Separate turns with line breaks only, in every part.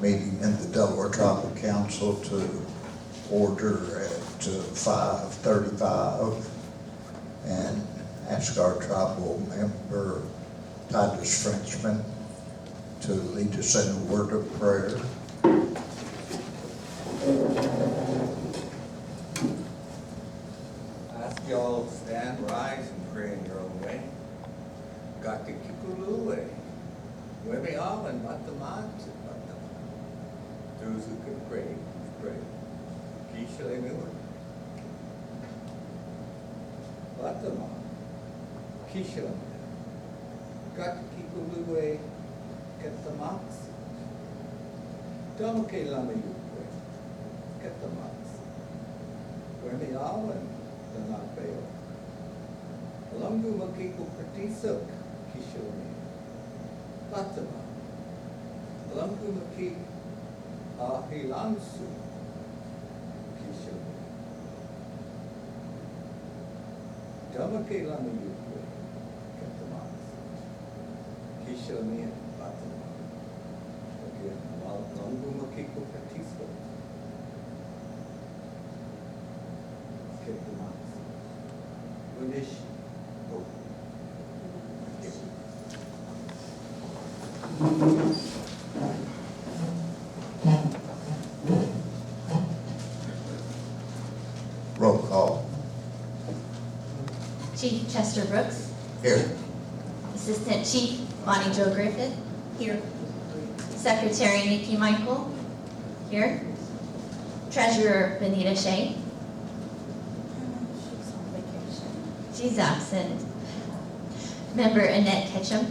meeting in the Delaware Tribal Council to order at 5:35 and ask our tribal member Titus Frenchman to lead us in a word of prayer.
I ask you all to stand, rise, and pray in your own way. Got the Kikulule. Webe all and Matamat. Those who can pray, pray. Kishale Miller. Batama. Kishale. Got the Kikulule. Get the max. Domoke Lama Yukwe. Get the max. Webe all and the not bail. Alongu Makiko Pratisuk. Kishale. Batama. Alongu Makiko. Ahilansu Kishore Damake Lama Yukwe Katamas Kishore Batama. Again, Longu Makiko Patisco Katamas Winish
Roll call.
Chief Chester Brooks.
Here.
Assistant Chief Bonnie Jo Griffith. Here. Secretary Nikki Michael. Here. Treasurer Benita Shea.
She's on vacation.
She's absent. Member Annette Ketchum.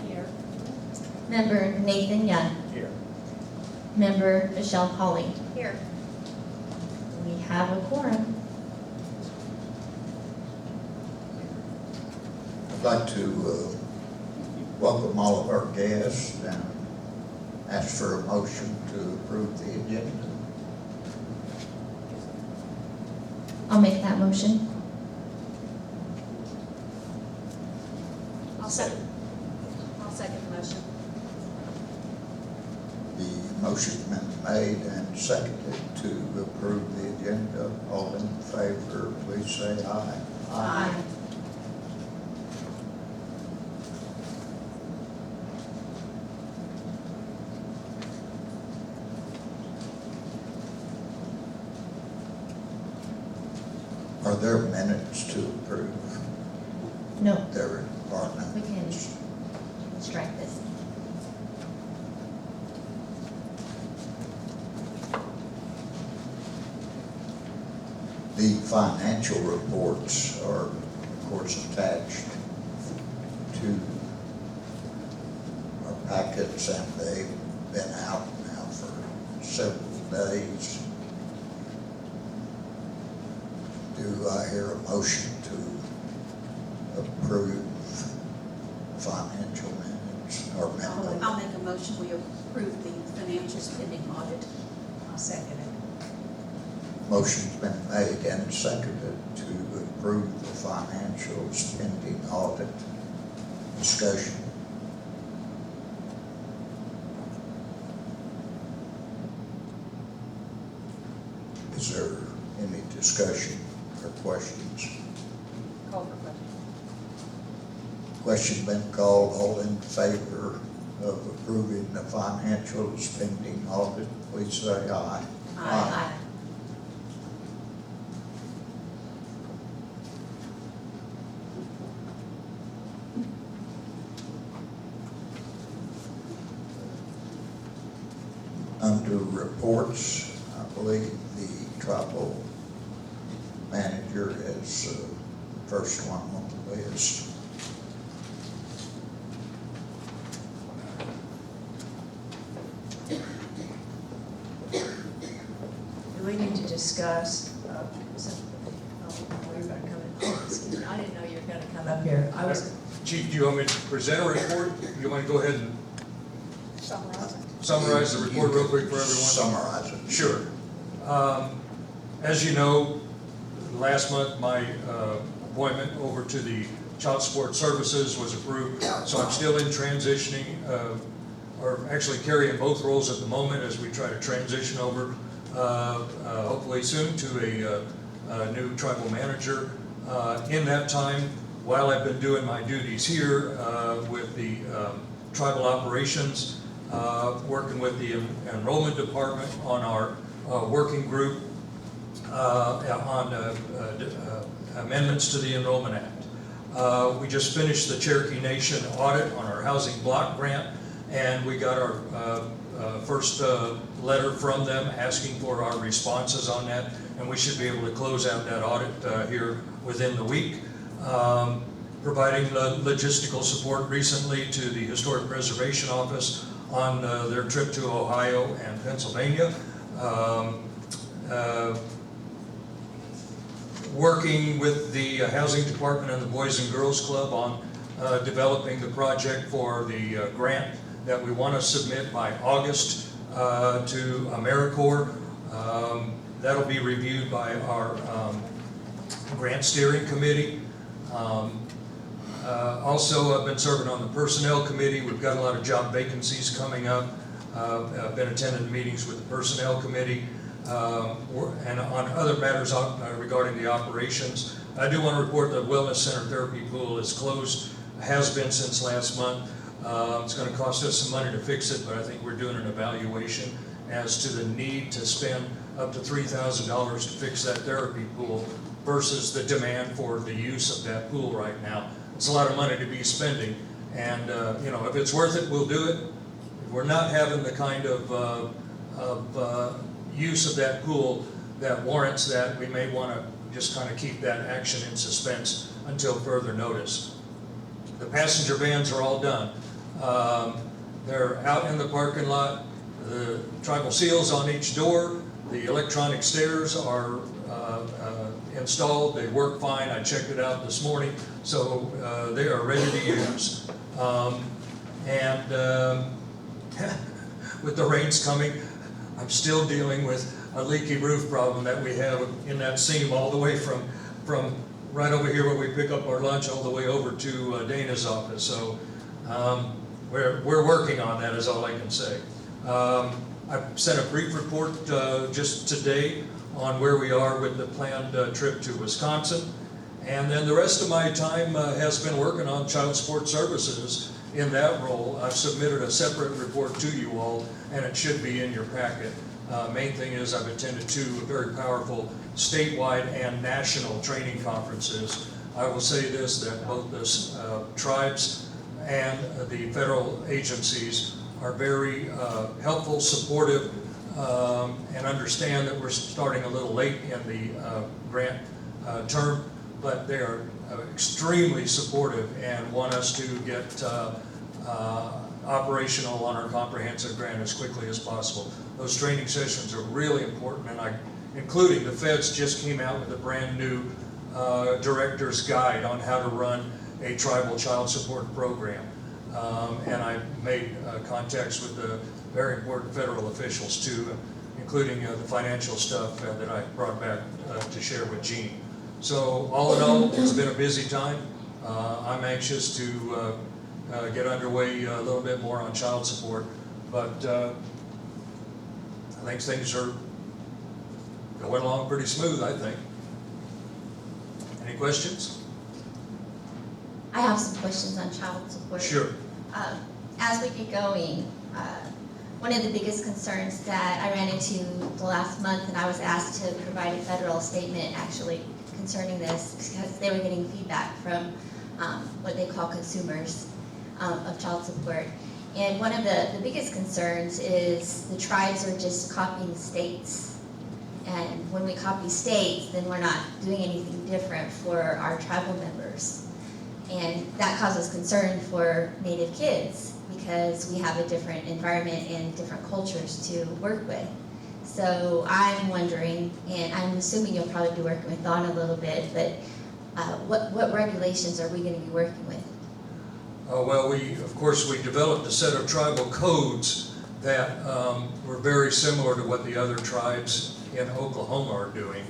Here.
Member Nathan Young.
here.
Member Michelle Pauling.
Here.
We have a quorum.
I'd like to welcome all of our guests and ask for a motion to approve the agenda.
I'll make that motion.
I'll second the motion.
The motion's been made and seconded to approve the agenda. All in favor, please say aye.
Aye.
Are there minutes to approve?
No,
There are none.
we can strike this.
The financial reports are, of course, attached to our packets, and they've been out now for several days. Do I hear a motion to approve financial minutes or memo?
I'll make a motion, we approve the financials pending audit. I'll second it.
Motion's been made and seconded to approve the financials pending audit. Discussion. Is there any discussion or questions?
Call for question.
Question been called. All in favor of approving the financials pending audit, please say aye.
Aye.
Under reports, I believe the tribal manager is the first one on the list.
Do we need to discuss, were you gonna come in? Excuse me, I didn't know you were gonna come up here. I was,
Chief, do you want me to present a report? You want to go ahead and summarize the report real quick for everyone?
Summarize it.
Sure. As you know, last month my appointment over to the Child Support Services was approved, so I'm still in transitioning are actually carrying both roles at the moment as we try to transition over, hopefully soon, to a new tribal manager. In that time, while I've been doing my duties here with the tribal operations, working with the enrollment department on our working group on amendments to the Enrollment Act. We just finished the Cherokee Nation audit on our housing block grant, and we got our first letter from them asking for our responses on that, and we should be able to close out that audit here within the week. Providing logistical support recently to the Historic Preservation Office on their trip to Ohio and Pennsylvania. Working with the Housing Department and the Boys and Girls Club on developing the project for the grant that we want to submit by August to AmeriCorps. That'll be reviewed by our grant steering committee. Also, I've been serving on the personnel committee. We've got a lot of job vacancies coming up. I've been attending the meetings with the personnel committee and on other matters regarding the operations. I do want to report the Wellness Center Therapy Pool is closed, has been since last month. It's going to cost us some money to fix it, but I think we're doing an evaluation as to the need to spend up to $3,000 to fix that therapy pool versus the demand for the use of that pool right now. It's a lot of money to be spending, and you know, if it's worth it, we'll do it. If we're not having the kind of use of that pool that warrants that, we may want to just kind of keep that action in suspense until further notice. The passenger vans are all done. They're out in the parking lot. The tribal seals on each door. The electronic stairs are installed. They work fine. I checked it out this morning, so they are ready to use. With the rains coming, I'm still dealing with a leaky roof problem that we have in that seam all the way from right over here where we pick up our lunch all the way over to Dana's office. So we're working on that is all I can say. I sent a brief report just today on where we are with the planned trip to Wisconsin. And then the rest of my time has been working on child support services in that role. I've submitted a separate report to you all, and it should be in your packet. Main thing is I've attended two very powerful statewide and national training conferences. I will say this, that both the tribes and the federal agencies are very helpful, supportive, and understand that we're starting a little late in the grant term, but they are extremely supportive and want us to get operational on our comprehensive grant as quickly as possible. Those training sessions are really important, and including the feds just came out with a brand new director's guide on how to run a tribal child support program. And I made contacts with the very important federal officials too, including the financial stuff that I brought back to share with Gene. So all in all, it's been a busy time. I'm anxious to get underway a little bit more on child support, but I think things are going along pretty smooth, I think. Any questions?
I have some questions on child support.
Sure.
As we get going, one of the biggest concerns that I ran into the last month, and I was asked to provide a federal statement actually concerning this because they were getting feedback from what they call consumers of child support. And one of the biggest concerns is the tribes are just copying states. And when we copy states, then we're not doing anything different for our tribal members. And that causes concern for Native kids because we have a different environment and different cultures to work with. So I'm wondering, and I'm assuming you'll probably be working with Dawn a little bit, but what regulations are we going to be working with?
Well, of course, we developed a set of tribal codes that were very similar to what the other tribes in Oklahoma are doing.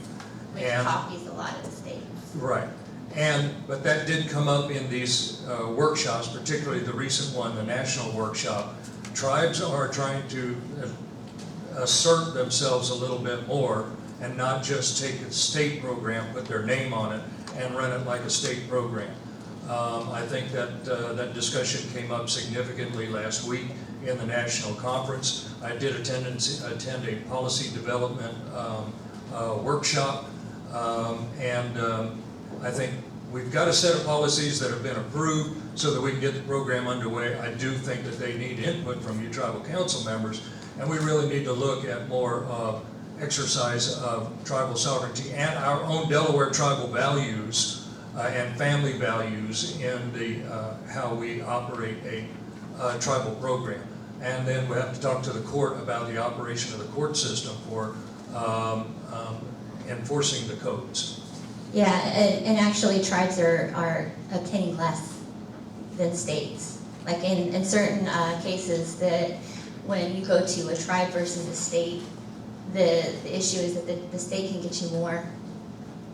Which copies a lot of the states.
Right. But that did come up in these workshops, particularly the recent one, the national workshop, tribes are trying to assert themselves a little bit more and not just take a state program, put their name on it, and run it like a state program. I think that that discussion came up significantly last week in the national conference. I did attend a policy development workshop, and I think we've got a set of policies that have been approved so that we can get the program underway. I do think that they need input from you tribal council members, and we really need to look at more exercise of tribal sovereignty and our own Delaware tribal values and family values in the how we operate a tribal program. And then we have to talk to the court about the operation of the court system for enforcing the codes.
Yeah, and actually tribes are obtaining less than states. Like in certain cases that when you go to a tribe versus a state, the issue is that the state can get you more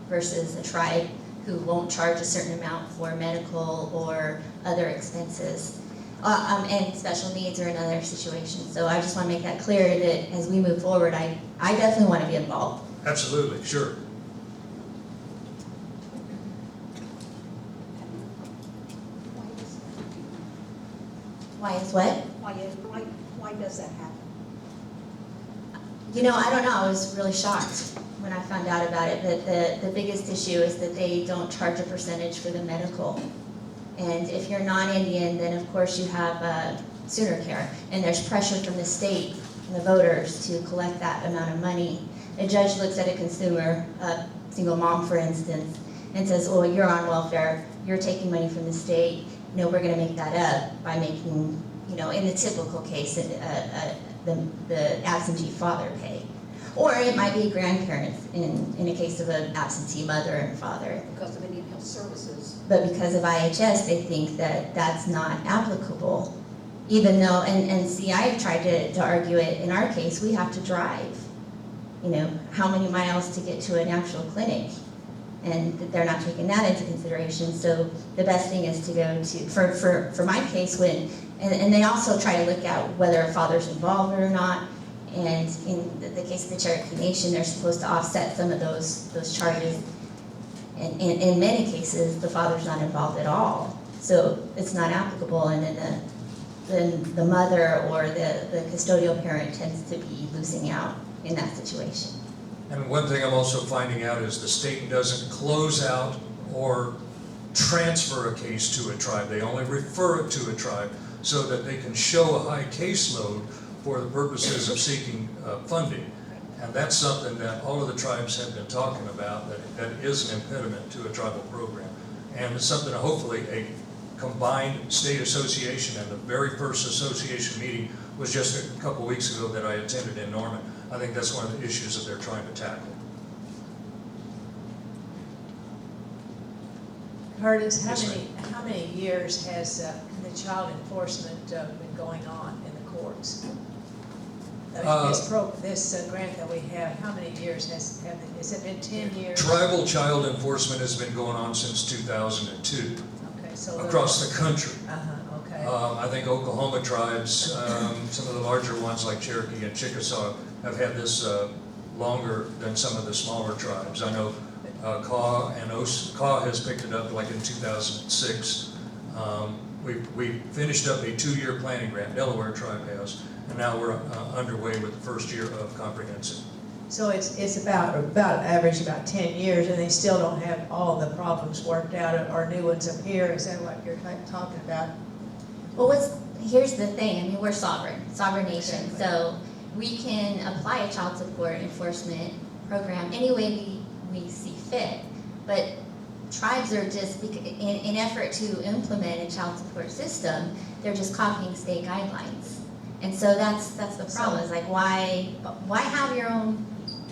versus a tribe who won't charge a certain amount for medical or other expenses. And special needs are another situation. So I just want to make that clear that as we move forward, I definitely want to be involved.
Absolutely, sure.
Why is what?
Why does that happen?
You know, I don't know. I was really shocked when I found out about it, that the biggest issue is that they don't charge a percentage for the medical. And if you're non-Indian, then of course you have sooner care. And there's pressure from the state and the voters to collect that amount of money. A judge looks at a consumer, a single mom for instance, and says, oh, you're on welfare, you're taking money from the state. No, we're gonna make that up by making, you know, in the typical case, the absentee father pay. Or it might be grandparents in a case of an absentee mother and father.
Because of Indian Health Services.
But because of IHS, they think that that's not applicable. Even though, and see, I've tried to argue it, in our case, we have to drive, you know, how many miles to get to an actual clinic. And they're not taking that into consideration. So the best thing is to go to, for my case, when, and they also try to look at whether a father's involved or not. And in the case of the Cherokee Nation, they're supposed to offset some of those charges. And in many cases, the father's not involved at all. So it's not applicable, and then the mother or the custodial parent tends to be losing out in that situation.
And one thing I'm also finding out is the state doesn't close out or transfer a case to a tribe. They only refer it to a tribe so that they can show a high caseload for the purposes of seeking funding. And that's something that all of the tribes have been talking about, that is an impediment to a tribal program. And it's something that hopefully a combined state association, and the very first association meeting was just a couple weeks ago that I attended in Norman. I think that's one of the issues that they're trying to tackle.
Curtis,
Yes,
how many years has the child enforcement been going on in the courts? This grant that we have, how many years has it been 10 years?
Tribal child enforcement has been going on since 2002
Okay, so
across the country.
Okay.
I think Oklahoma tribes, some of the larger ones like Cherokee and Chickasaw, have had this longer than some of the smaller tribes. I know Kaw has picked it up like in 2006. We finished up a 2-year planning grant, Delaware tribe has, and now we're underway with the first year of comprehensive.
So it's about average about 10 years, and they still don't have all the problems worked out, or new ones appear. Is that what you're talking about?
Well, here's the thing. I mean, we're sovereign nation,
Exactly.
So we can apply a child support enforcement program any way we see fit. But tribes are just, in effort to implement a child support system, they're just copying state guidelines. And so that's the problem. Is like, why have your own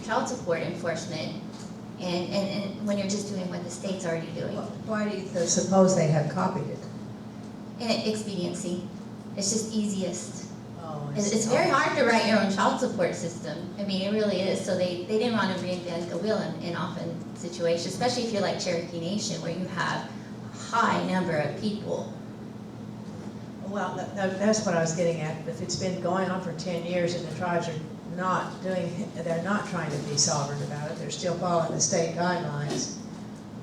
child support enforcement and when you're just doing what the state's already doing?
Well, why do you suppose they have copied it?
And expediency. It's just easiest.
Oh,
It's very hard to write your own child support system. I mean, it really is. So they didn't want to reinvent the wheel in often situations, especially if you're like Cherokee Nation, where you have a high number of people.
Well, that's what I was getting at. If it's been going on for 10 years and the tribes are not doing, they're not trying to be sovereign about it, they're still following the state guidelines,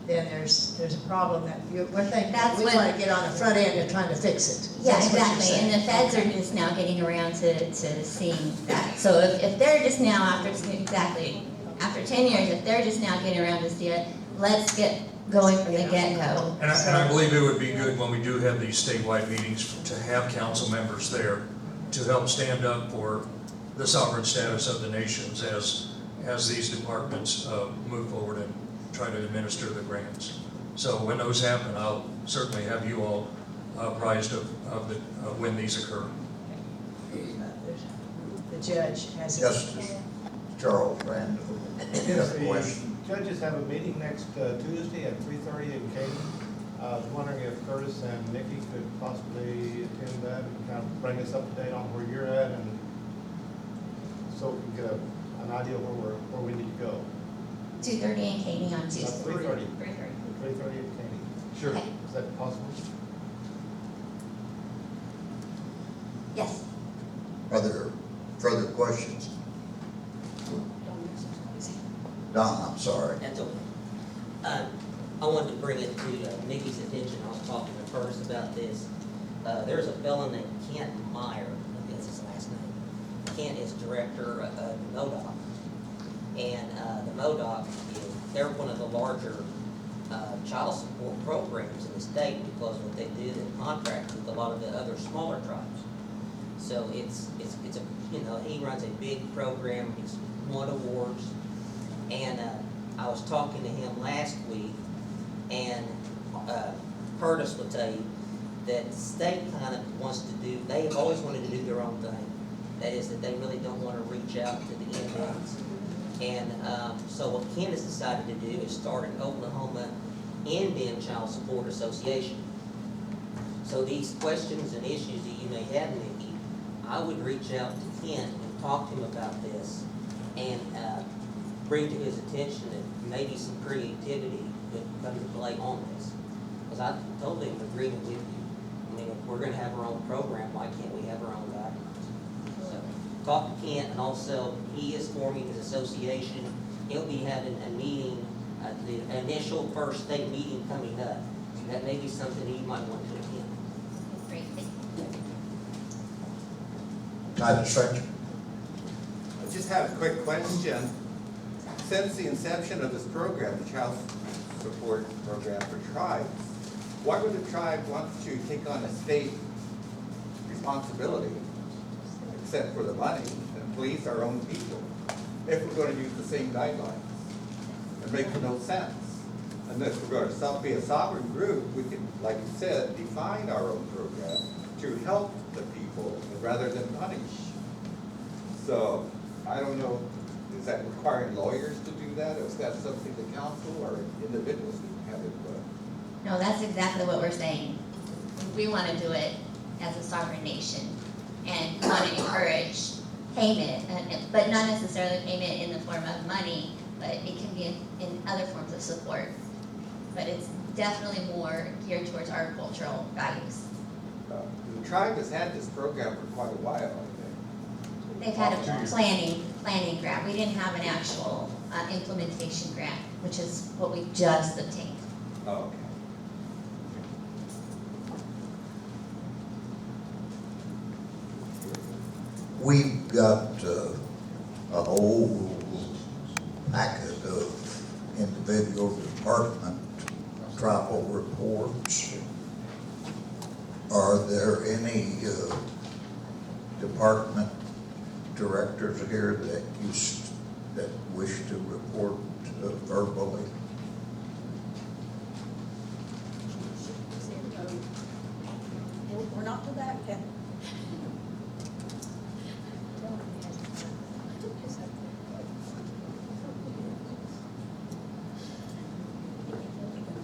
then there's a problem that we're thinking,
That's
we
what-
want to get on the front end and trying to fix it.
Yeah,
That's what you're
exactly, and the
saying.
feds are just now getting around to seeing that. So if they're just now after 10 years, if they're just now getting around to see it, let's get going from the get-go.
And I believe it would be good when we do have these statewide meetings to have council members there to help stand up for the sovereign status of the nations as these departments move forward and try to administer the grants. So when those happen, I'll certainly have you all apprised of when these occur.
The judge has.
Justice Charles Randall, you have a question?
The judges have a meeting next Tuesday at 3:30 in Canton. I was wondering if Curtis and Nikki could possibly attend that and kind of bring us up to date on where you're at, and so we can get an idea of where we need to go.
2:30 in Katy on Tuesday.
3:30.
3:30.
3:30 in Canton.
Sure.
Okay.
Is that possible?
Yes.
Are there further questions? Don, I'm sorry.
That's okay. I wanted to bring it to Nikki's attention. I was talking to Curtis about this. There's a fellow named Kent Meyer, I think that's his last name. Kent is director of the MODOC. And the MODOC, they're one of the larger child support programs in the state because what they do, they contract with a lot of the other smaller tribes. So it's a, he runs a big program. He's won awards. And I was talking to him last week, and Curtis will tell you that the state kind of wants to do, they have always wanted to do their own thing. That is, that they really don't want to reach out to the Indians. And so what Ken has decided to do is start an Oklahoma Indian Child Support Association. So these questions and issues that you may have, Nikki, I would reach out to Ken and talk to him about this, and bring to his attention that maybe some creativity could come to play on this. Because I'm totally in agreement with you. I mean, if we're gonna have our own program, why can't we have our own guidelines? So, talk to Kent, and also, he is forming his association. He'll be having a meeting, the initial first state meeting coming up. So that may be something you might want to attend.
Great.
Titus French?
I just have a quick question. Since the inception of this program, the Child Support Program for Tribes, why would the tribe want to take on a state responsibility, except for the money, and police our own people, if we're going to use the same guidelines? It makes no sense. Unless we're going to be a sovereign group, we can, like you said, define our own program to help the people rather than punish. So, I don't know, is that requiring lawyers to do that, or is that something the council or individuals can have input?
No, that's exactly what we're saying. We want to do it as a sovereign nation and want to encourage payment, but not necessarily payment in the form of money, but it can be in other forms of support. But it's definitely more geared towards our cultural values.
The tribe has had this program for quite a while, I think.
They've had a planning grant. We didn't have an actual implementation grant, which is what we just obtained.
Oh, okay.
We've got a whole packet of individual department tribal reports. Are there any department directors here that wish to report verbally?
We're not to that yet.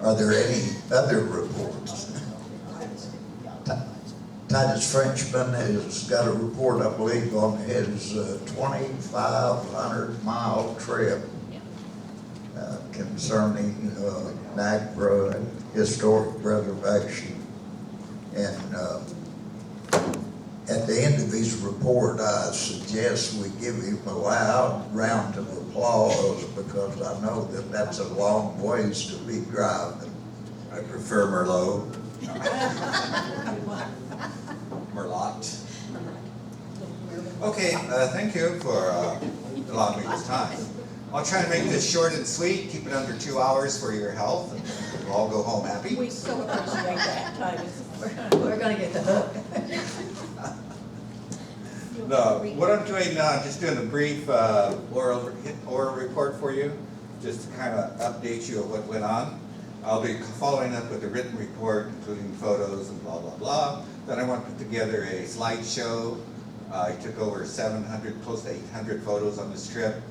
Are there any other reports? Titus Frenchman has got a report, I believe, on his 2,500-mile trip concerning NAGPRA and historic preservation. And at the end of his report, I suggest we give him a loud round of applause because I know that that's a long ways to be driving.
I prefer Merlot. Merlot. Okay, thank you for allowing me this time. I'll try and make this short and sweet, keep it under 2 hours for your health, and we'll all go home happy.
We so appreciate that, Titus.
We're gonna get the hook.
No, what I'm doing now, I'm just doing a brief oral report for you, just to kind of update you of what went on. I'll be following up with a written report, including photos and blah, blah, blah. Then I want to put together a slideshow. I took over 700, close to 800 photos on this trip,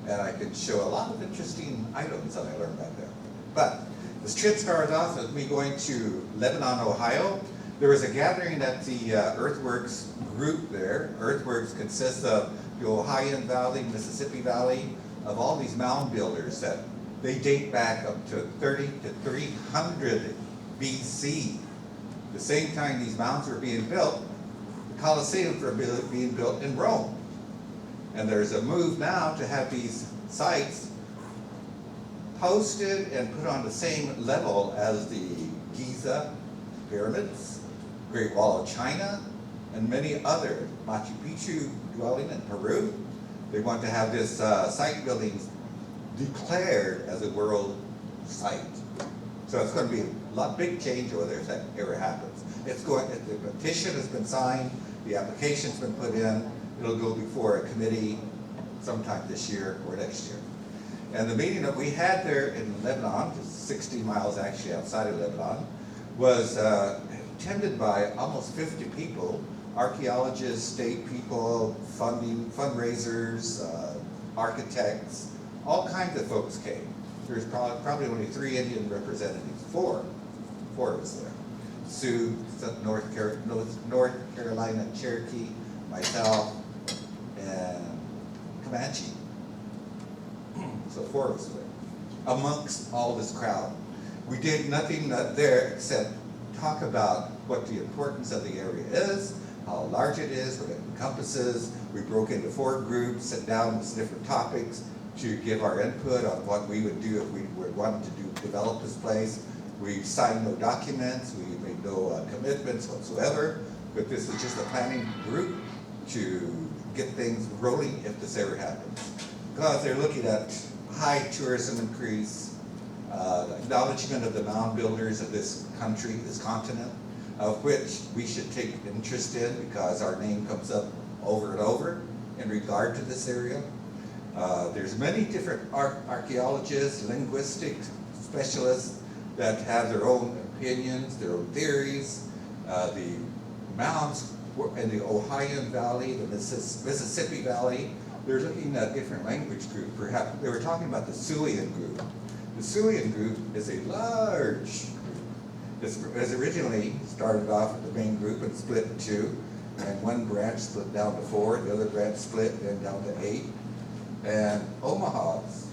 and I could show a lot of interesting items that I learned about there. But this trip started off with me going to Lebanon, Ohio. There was a gathering at the Earthworks group there. Earthworks consists of the Ohio Valley, Mississippi Valley, of all these mound builders that they date back up to 30 to 300 BC. The same time these mounds were being built, the Colosseums were being built in Rome. And there's a move now to have these sites posted and put on the same level as the Giza pyramids, Great Wall of China, and many other Machu Picchu dwelling in Peru. They want to have this site building declared as a world site. So it's going to be a big change over there if that ever happens. The petition has been signed, the application's been put in, it'll go before a committee sometime this year or next year. And the meeting that we had there in Lebanon, just 60 miles actually outside of Lebanon, was attended by almost 50 people, archaeologists, state people, fundraisers, architects, all kinds of folks came. There's probably only 3 Indian representatives, four of us there. Sioux, North Carolina, Cherokee, myself, and Comanche. So 4 of us there, amongst all this crowd. We did nothing there except talk about what the importance of the area is, how large it is, what it encompasses. We broke into 4 groups, sat down with different topics to give our input on what we would do if we were wanting to develop this place. We signed no documents, we made no commitments whatsoever, but this is just a planning group to get things rolling if this ever happens. Because they're looking at high tourism increase, acknowledgement of the mound builders of this country, this continent, of which we should take interest in because our name comes up over and over in regard to this area. There's many different archaeologists, linguistic specialists that have their own opinions, their own theories. The mounds in the Ohio Valley, the Mississippi Valley, they're looking at different language groups. Perhaps they were talking about the Siouan group. The Siouan group is a large group. It originally started off with the main group and split in 2, and one branch split down to 4, the other branch split then down to 8. And Omahas,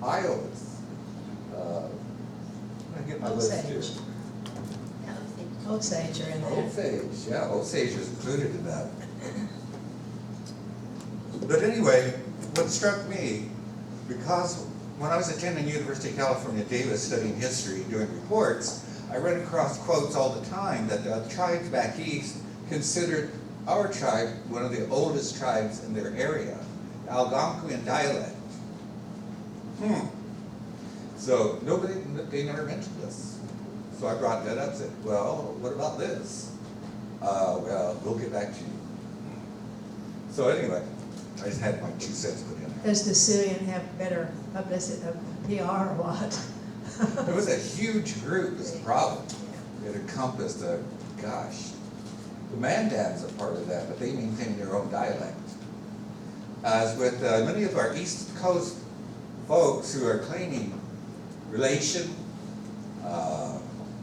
Iowas, I get my list here.
Osage are in there.
Osage, yeah, Osage is included in that. But anyway, what struck me, because when I was attending University of California, Davis, studying history, doing reports, I ran across quotes all the time that the tribes back east considered our tribe one of the oldest tribes in their area, Algonquian dialect. So they never mentioned this. So I brought that up and said, well, what about this? Well, we'll get back to you. So anyway, I just had my 2 cents put in there.
Does the Siouan have better publicity, PR or what?
It was a huge group is the problem. It encompassed, the Mandans are part of that, but they maintain their own dialect. As with many of our East Coast folks who are claiming relation,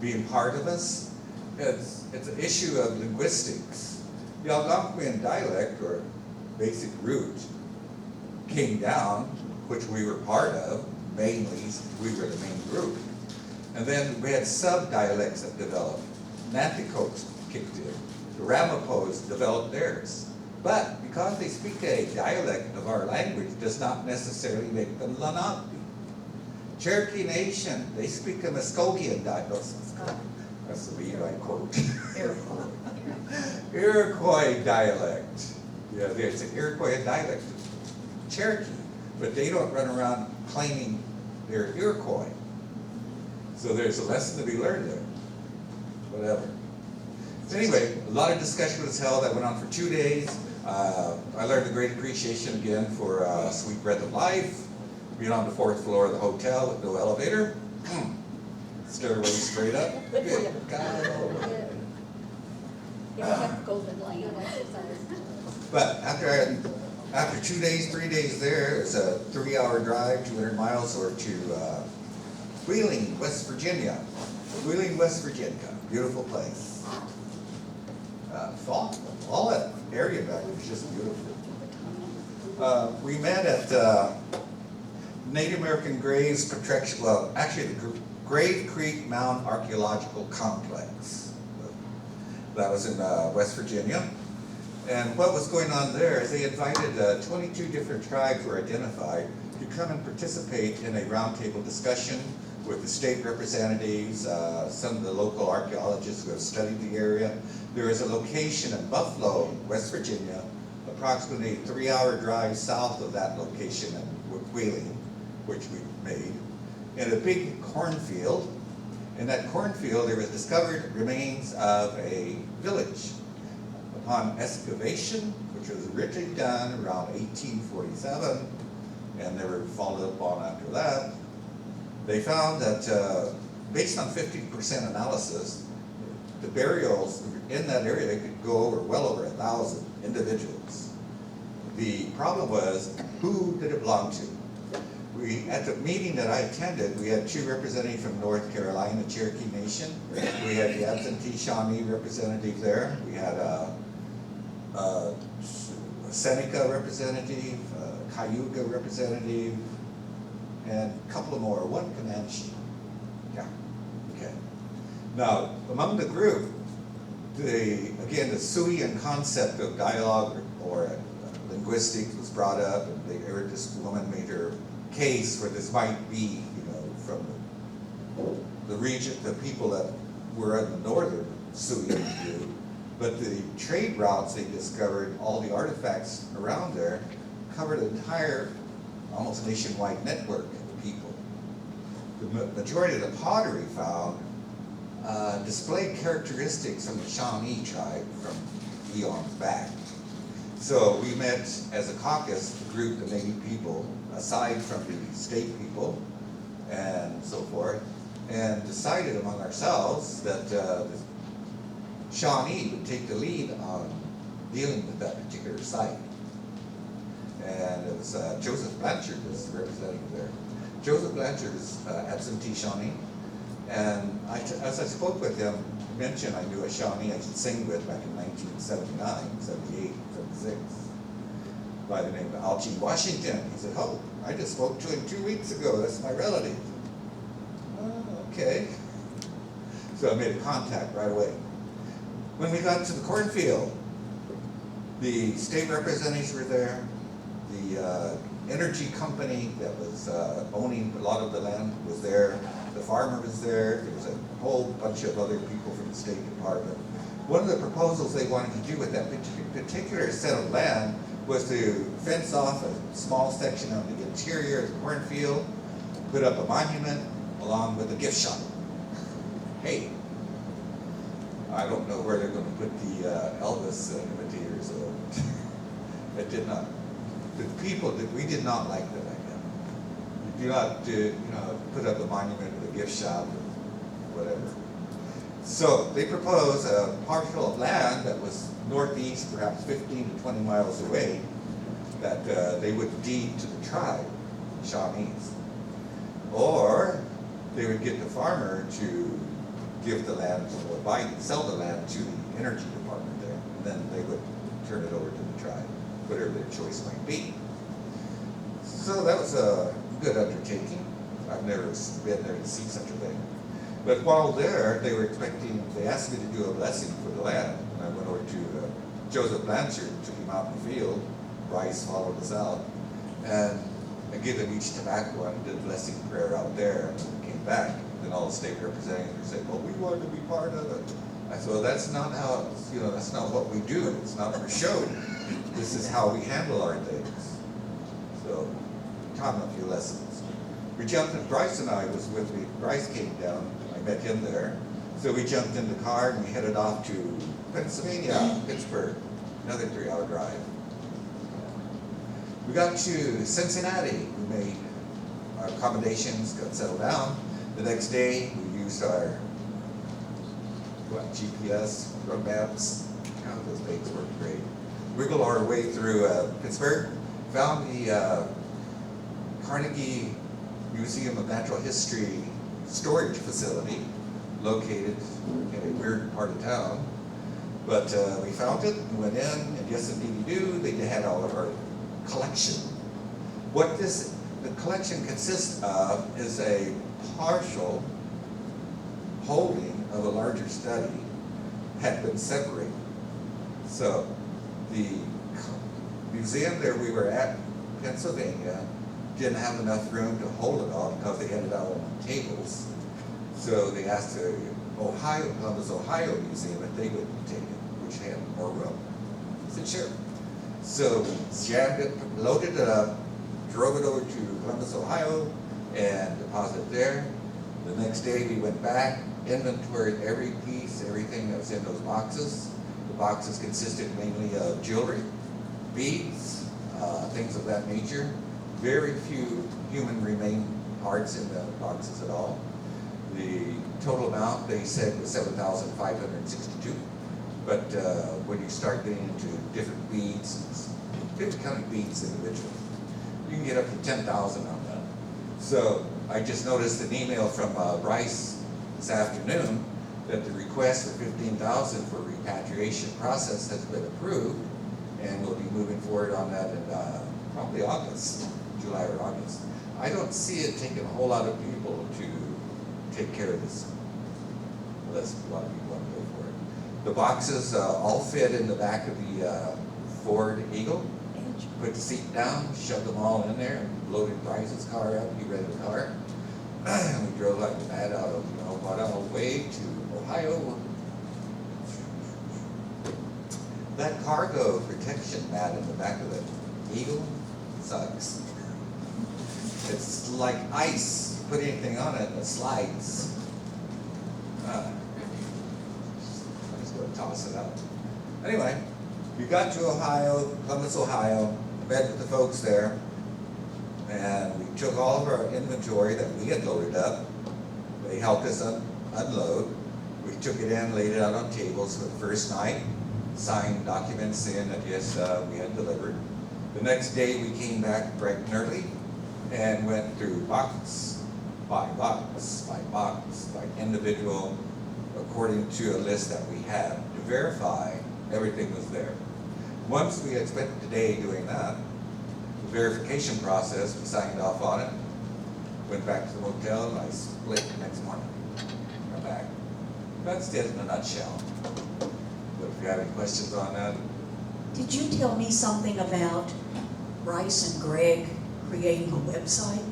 being part of us, it's an issue of linguistics. The Algonquian dialect, or basic root, came down, which we were part of, mainly, we were the main group. And then we had sub-dialects that developed. Nanticoke kicked in. the Ramapos developed theirs. But because they speak a dialect of our language does not necessarily make them Lenape. Cherokee Nation, they speak a Muskogean dialect. That's the Levi quote. Iroquois dialect. Yeah, it's an Iroquois dialect. Cherokee, but they don't run around claiming they're Iroquois. So there's a lesson to be learned there. Whatever. So anyway, a lot of discussion was held. That went on for 2 days. I learned a great appreciation again for Sweet Breath of Life. Being on the 4th floor of the hotel with no elevator. Stairway straight up. Good God almighty.
You have golden land.
But after 2 days, 3 days there, it's a 3-hour drive, 200 miles, or to Wheeling, West Virginia. Wheeling, West Virginia, beautiful place. All that area back was just beautiful. We met at Native American Graves Protection, well, actually the Grave Creek Mound Archaeological Complex. That was in West Virginia. And what was going on there is they invited 22 different tribes were identified to come and participate in a roundtable discussion with the state representatives, some of the local archaeologists who have studied the area. There is a location in Buffalo, West Virginia, approximately a 3-hour drive south of that location in Wheeling, which we made, in a big cornfield. In that cornfield, there was discovered remains of a village. Upon excavation, which was originally done around 1847, and they were followed up on after that, they found that based on 50% analysis, the burials in that area, they could go over well over 1,000 individuals. The problem was, who did it belong to? At the meeting that I attended, we had 2 representatives from North Carolina, Cherokee Nation. We had the absentee Shawnee representative there. We had a Seneca representative, a Cayuga representative, and a couple of more, one Comanche. Yeah, okay. Now, among the group, the Suian concept of dialogue or linguistics was brought up, and this woman made her case where this might be, from the region, the people that were in the northern Suian group. But the trade routes they discovered, all the artifacts around there, covered an entire, almost nationwide network of people. The majority of the pottery found displayed characteristics from the Shawnee tribe from eons back. So we met as a caucus, a group of Native people, aside from the state people and so forth, and decided among ourselves that the Shawnee would take the lead on dealing with that particular site. And it was Joseph Blanchard was the representative there. Joseph Blanchard is absentee Shawnee, and as I spoke with him, I mentioned I knew a Shawnee I should sing with back in 1979, 78, 76, by the name of Algie Washington. He said, "Oh, I just spoke to him 2 weeks ago. That's my relative." Oh, okay. So I made a contact right away. When we got to the cornfield, the state representatives were there. The energy company that was owning a lot of the land was there. The farmer was there. There was a whole bunch of other people from the State Department. One of the proposals they wanted to do with that particular set of land was to fence off a small section of the interior of the cornfield, put up a monument along with a gift shop. Hey, I don't know where they're going to put the Elvis imitators, though. It did not. The people we did not like that idea. You do not, put up a monument with a gift shop or whatever. So they proposed a parcel of land that was northeast, perhaps 15 to 20 miles away, that they would deed to the tribe, Shawnees. Or they would get the farmer to give the land or sell the land to the energy department there, and then they would turn it over to the tribe, whatever their choice might be. So that was a good undertaking. I've never been there to see such a thing. But while there, they asked me to do a blessing for the land. when I went over to Joseph Blanchard, took him out in the field. Bryce followed us out. And I gave them each tobacco and did a blessing prayer out there, and when we came back, then all the state representatives said, well, we wanted to be part of it. I said, well, that's not how, that's not what we do. It's not for show. This is how we handle our things. So, taught him a few lessons. We jumped in, Bryce and I was with me, Bryce came down, I met him there. So we jumped in the car and we headed off to Pennsylvania, Pittsburgh, another 3-hour drive. We got to Cincinnati, we made our accommodations, got settled down. The next day, we used our GPS, road maps, those things worked great. Wiggled our way through Pittsburgh, found the Carnegie Museum of Natural History storage facility located in a weird part of town. But we found it and went in, and yes indeed we do, they had all of our collection. What the collection consists of is a partial holding of a larger study had been separated. So the museum there we were at, Pennsylvania, didn't have enough room to hold it all because they had it out on tables. So they asked the Columbus, Ohio Museum if they would take it, which had more room. I said, sure. So we jammed it, loaded it up, drove it over to Columbus, Ohio, and deposited it there. The next day we went back, inventoried every piece, everything that was in those boxes. The boxes consisted mainly of jewelry, beads, things of that nature. Very few human remain parts in the boxes at all. The total amount they said was $7,562. But when you start getting into different beads, 50 counting beads individually, you can get up to 10,000 on that. So I just noticed an email from Bryce this afternoon that the request for $15,000 for repatriation process has been approved, and we'll be moving forward on that in probably August, July or August. I don't see it taking a whole lot of people to take care of this, unless a lot of people want to go for it. The boxes all fit in the back of the Ford Eagle. Put the seat down, shoved them all in there, and loaded Bryce's car up. He rented a car. And we drove like mad out of all the way to Ohio. That cargo protection mat in the back of the Eagle sucks. It's like ice. Put anything on it and it slides. I'm just going to toss it out. Anyway, we got to Ohio, Columbus, Ohio, met with the folks there, and we took all of our inventory that we had loaded up. They helped us unload. We took it in, laid it out on tables for the first night, signed documents in that yes, we had delivered. The next day we came back bright and early and went through box by box, by box, by individual, according to a list that we had to verify everything was there. Once we had spent the day doing that, the verification process, we signed off on it, went back to the motel, and I split the next morning. Come back. That's it in a nutshell. But if you have any questions on that.
Did you tell me something about Bryce and Greg creating a website?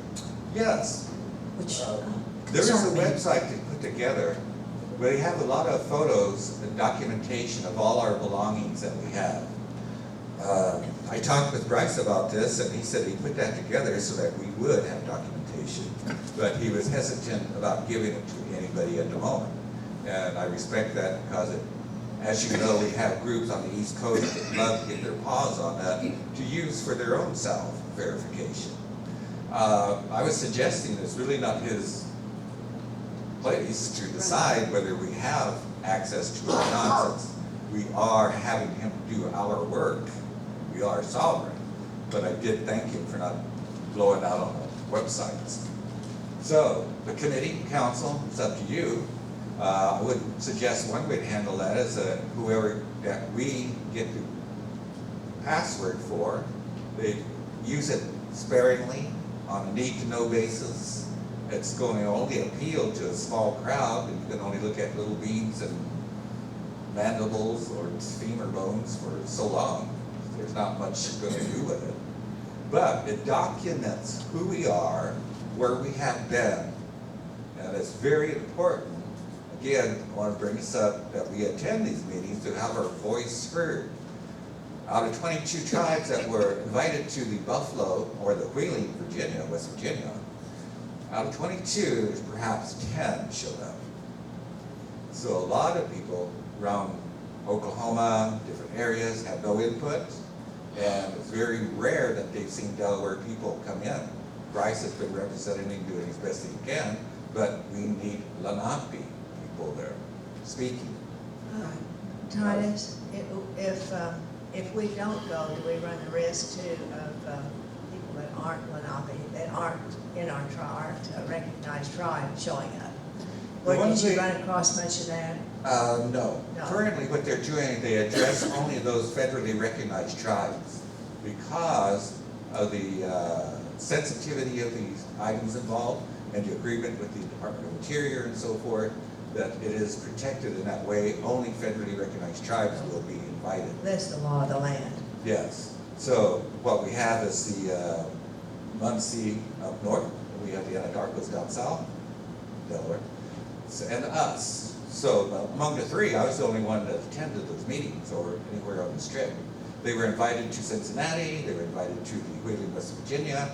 Yes.
Which
There is a
concerned me.
website they put together where they have a lot of photos and documentation of all our belongings that we have. I talked with Bryce about this, and he said he put that together so that we would have documentation, but he was hesitant about giving it to anybody at the moment. And I respect that because, as you know, we have groups on the East Coast that love to get their paws on that to use for their own self-verification. I was suggesting it's really not his place to decide whether we have access to it or not, since we are having him do our work. We are sovereign, but I did thank him for not blowing out on the websites. So, the committee, council, it's up to you. I would suggest one way to handle that is whoever that we get the password for, they use it sparingly on a need-to-know basis. It's going to only appeal to a small crowd, and you can only look at little beads and mandibles or femur bones for so long, there's not much going to do with it. But it documents who we are, where we have been, and it's very important. Again, I want to bring this up, that we attend these meetings to have our voice heard. Out of 22 tribes that were invited to the Buffalo, or the Wheeling, Virginia, West Virginia, out of 22, there's perhaps 10 showed up. So a lot of people around Oklahoma, different areas, have no input, and it's very rare that they've seen Delaware people come in. Bryce has been representing and doing as best he can, but we need Lenape people there speaking.
Titus, if we don't go, do we run the risk too of people that aren't Lenape, that aren't in our recognized tribe showing up? Or did you run across much of that?
No.
No.
Currently what they're doing, they address only those federally recognized tribes because of the sensitivity of these items involved and the agreement with the Department of Interior and so forth, that it is protected in that way. Only federally recognized tribes will be invited.
That's the law of the land.
Yes. So what we have is the Muncie up north, we have the Anadarkos down south, Delaware, and us. So among the three, I was the only one that attended those meetings or anywhere on this trip. They were invited to Cincinnati, they were invited to the Wheeling, West Virginia,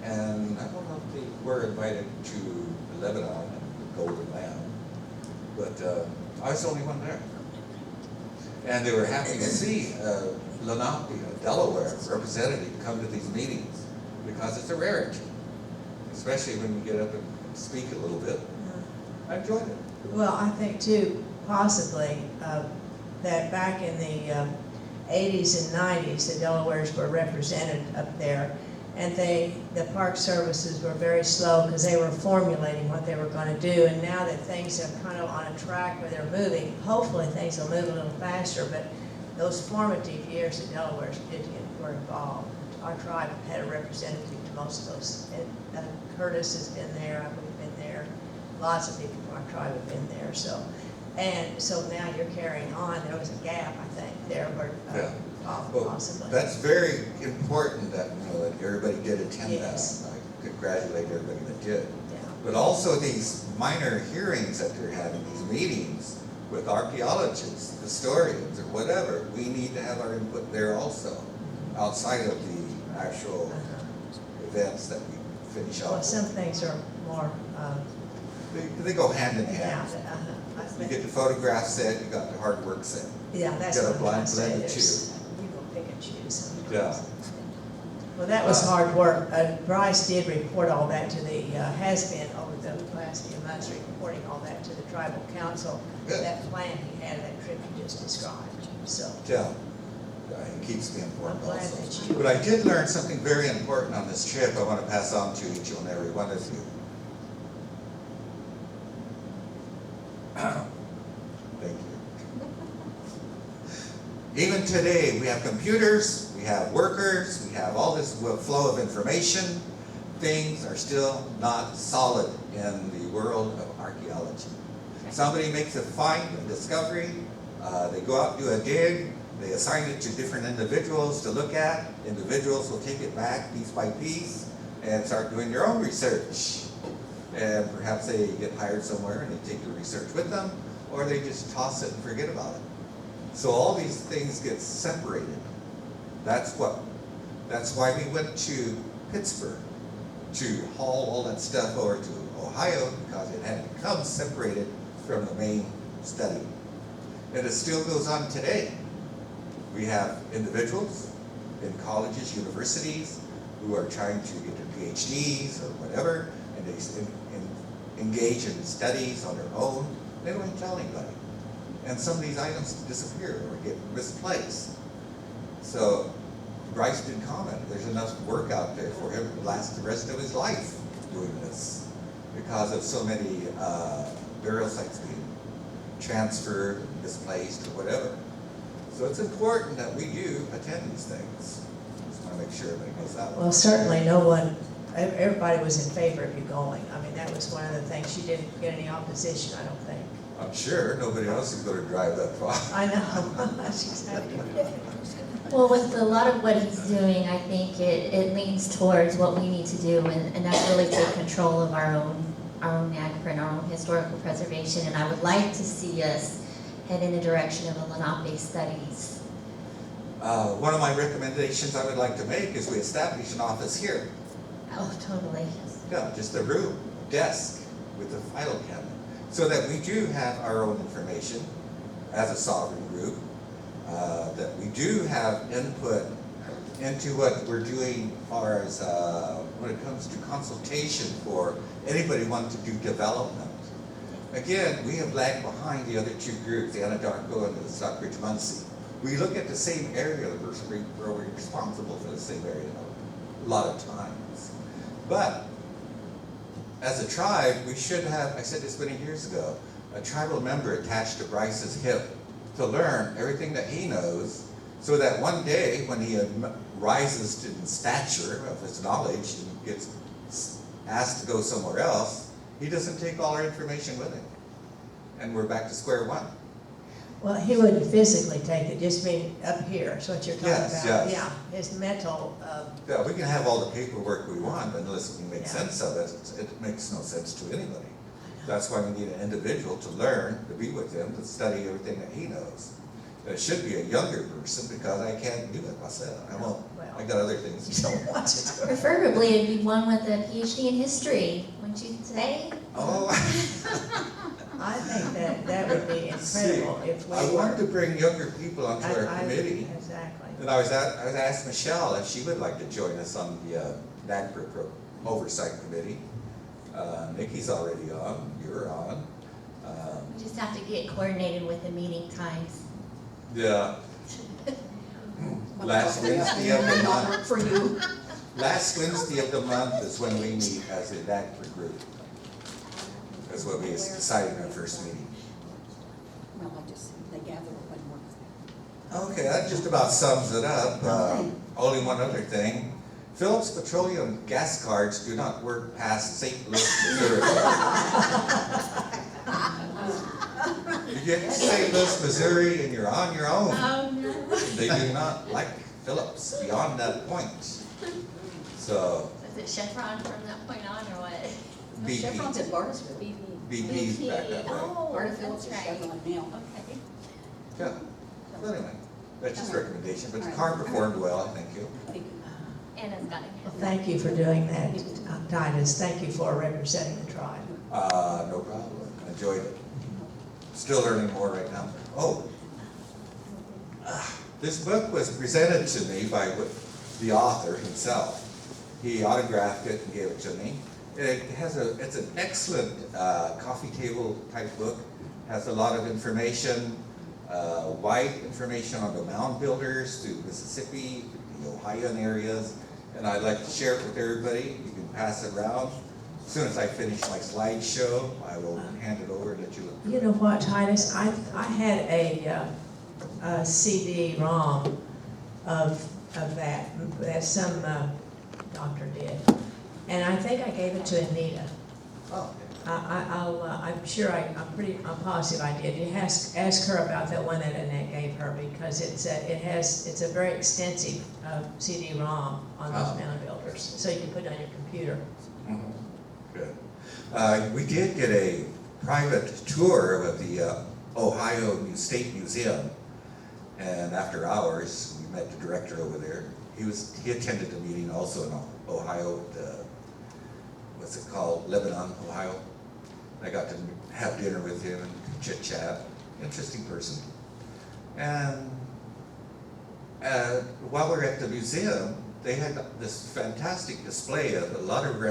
and I don't know if they were invited to Lebanon and the Golden Land, but I was the only one there. And they were happy to see Lenape, a Delaware representative, come to these meetings because it's a rarity, especially when we get up and speak a little bit. I enjoyed it.
Well, I think too, possibly, that back in the 80s and 90s, the Delawares were represented up there, and the park services were very slow because they were formulating what they were going to do, and now that things are kind of on a track where they're moving, hopefully things will move a little faster, but those formative years that Delawares were involved. Our tribe had a representative to most of those, and Curtis has been there, I've been there, lots of people from our tribe have been there, so. And so now you're carrying on. There was a gap, I think, there where possibly.
That's very important that, you know, that everybody did attend
Yes.
that. I congratulate everybody that did.
Yeah.
But also these minor hearings that they're having, these meetings with archaeologists, historians, or whatever, we need to have our input there also, outside of the actual events that we finish off
Well,
with.
some things are more.
They go hand in
Yeah,
hand.
I
You
think-
get the photograph set, you got the hard work set.
Yeah, that's
You got a
what I'm
blind
saying.
blend of two.
You go pick and choose sometimes.
Yeah.
Well, that was hard work. Bryce did report all that to the, has been over the last few months, reporting all that to the tribal council.
Good.
That plan he had, that trip you just described, so.
Yeah, he keeps me informed
I'm glad
also.
that you-
But I did learn something very important on this trip I want to pass on to each and every one of you. Thank you. Even today, we have computers, we have workers, we have all this flow of information. Things are still not solid in the world of archaeology. Somebody makes a find, a discovery, they go out and do a dig, they assign it to different individuals to look at. Individuals will take it back piece by piece and start doing their own research. And perhaps they get hired somewhere and they take the research with them, or they just toss it and forget about it. So all these things get separated. That's why we went to Pittsburgh to haul all that stuff over to Ohio, because it had become separated from the main study. And it still goes on today. We have individuals in colleges, universities, who are trying to get their PhDs or whatever, and they engage in studies on their own. They don't even tell anybody. And some of these items disappear or get misplaced. So Bryce did comment, there's enough work out there for him to last the rest of his life doing this, because of so many burial sites being transferred, misplaced, or whatever. So it's important that we do attend these things. Just want to make sure everybody knows that.
Well, certainly no one, everybody was in favor of you going. I mean, that was one of the things. You didn't get any opposition, I don't think.
I'm sure nobody else is gonna drive that far.
I know, that's exactly.
Well, with a lot of what he's doing, I think it leans towards what we need to do, and that's really take control of our own NAGPRA and our own historical preservation. And I would like to see us head in the direction of a Lenape studies.
One of my recommendations I would like to make is we establish an office here.
Oh, totally.
Yeah, just a room, desk with a file cabinet, so that we do have our own information as a sovereign group, that we do have input into what we're doing as far as when it comes to consultation for anybody wanting to do development. Again, we have lagged behind the other two groups, the Anadarko and the Stockbridge Muncie. We look at the same area, where we're responsible for the same area a lot of times. But as a tribe, we should have, I said this many years ago, a tribal member attached to Bryce's hip to learn everything that he knows, so that one day when he rises to the stature of his knowledge and gets asked to go somewhere else, he doesn't take all our information with him. And we're back to square one.
Well, he wouldn't physically take it, just being up here, is what you're talking
Yes,
about.
yes.
Yeah, his mental,
Yeah, we can have all the paperwork we want, but unless we make
Yeah.
sense of it, it makes no sense to anybody. That's why we need an individual to learn, to be with him, to study everything that he knows. It should be a younger person, because I can't do it myself. I got other things to do.
don't want to do it.
Preferably, it'd be one with a PhD in history, wouldn't you say?
Oh,
I think that would be incredible if we
I wanted to
were.
bring younger people onto our committee.
Exactly.
And I asked Michelle if she would like to join us on the NAGPRA Oversight Committee. Nikki's already on, you're on.
We just have to get coordinated with the meeting times.
Yeah. Last Wednesday of the month.
Work for you.
Last Wednesday of the month is when we meet as a NAGPRA group. That's what we decided in our first meeting.
Well, they gather when work.
Okay, that just about sums it up. Only one other thing. Phillips Petroleum gas cards do not work past St. Louis, Missouri. You get to St. Louis, Missouri, and you're on your own.
Oh, no.
They do not like Phillips beyond that point. So,
Is it Chevron from that point on, or what?
BP.
Chevron's at Barnesville.
BP's back that way.
Oh,
Part of
that's
Phillips is
right.
Chevron now.
Okay.
Yeah. So anyway, that's just a recommendation, but the
All
car
right.
performed well, thank you.
Thank you.
Anna's got it.
Well, thank you for doing that, Titus. Thank you for representing the tribe.
No problem. I enjoyed it. Still learning more right now. Oh, this book was presented to me by the author himself. He autographed it and gave it to me. It's an excellent coffee table type book. Has a lot of information, wide information on the mound builders through Mississippi, the Ohio areas, and I'd like to share it with everybody. You can pass it around. As soon as I finish my slideshow, I will hand it over and let you look.
You know what, Titus? I had a CD-ROM of that some doctor did, and I think I gave it to Anita.
Oh,
I'm positive I did. You ask her about that one that Annette gave her, because it's a very extensive CD-ROM on those
Oh.
mound builders, so you can put it on your computer.
mhm. Good. We did get a private tour of the Ohio State Museum, and after hours, we met the director over there. He attended the meeting also in Ohio, what's it called, Lebanon, Ohio. I got to have dinner with him and chit chat. Interesting person. And while we were at the museum, they had this fantastic display of a lot of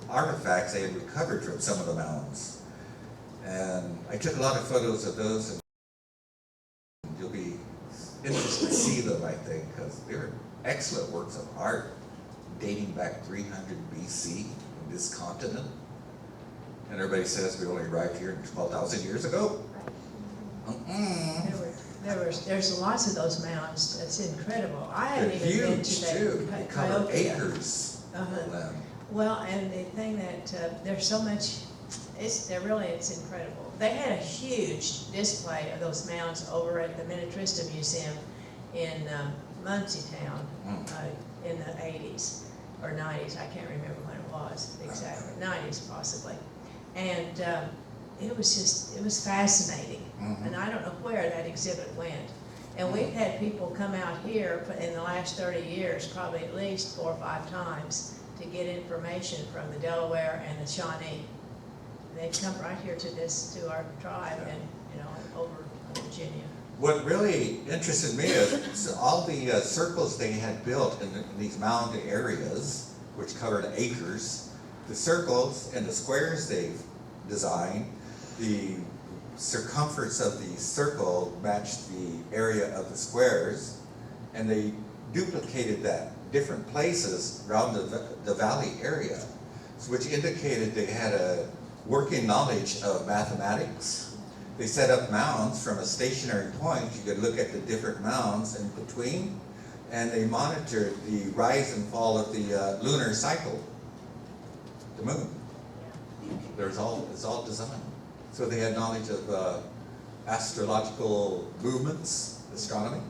artifacts they had recovered from some of the mounds. And I took a lot of photos of those, and you'll be interested to see them, I think, because they were excellent works of art dating back 300 BC in this continent. And everybody says we only arrived here 12,000 years ago.
There's lots of those mounds. It's incredible. I
They're
haven't even been
huge
to that.
too. They cover
Cahokia.
acres
Uh-huh.
of land.
Well, and the thing that there's so much it's incredible. They had a huge display of those mounds over at the Minnetrista Museum in Muncie Town in the 80s or 90s. I can't remember when it was exactly, 90s possibly. And it was fascinating. And I don't know where that exhibit went. And we've had people come out here in the last 30 years, probably at least 4 or 5 times, to get information from the Delaware and the Shawnee. They've come right here to our tribe and, over Virginia.
What really interested me is all the circles they had built in these mound areas, which covered acres. The circles and the squares they've designed, the circumference of the circle matched the area of the squares, and they duplicated that different places around the valley area, which indicated they had a working knowledge of mathematics. They set up mounds from a stationary point. You could look at the different mounds in between, and they monitored the rise and fall of the lunar cycle, the moon. It's all designed. So they had knowledge of astrological movements, astronomy.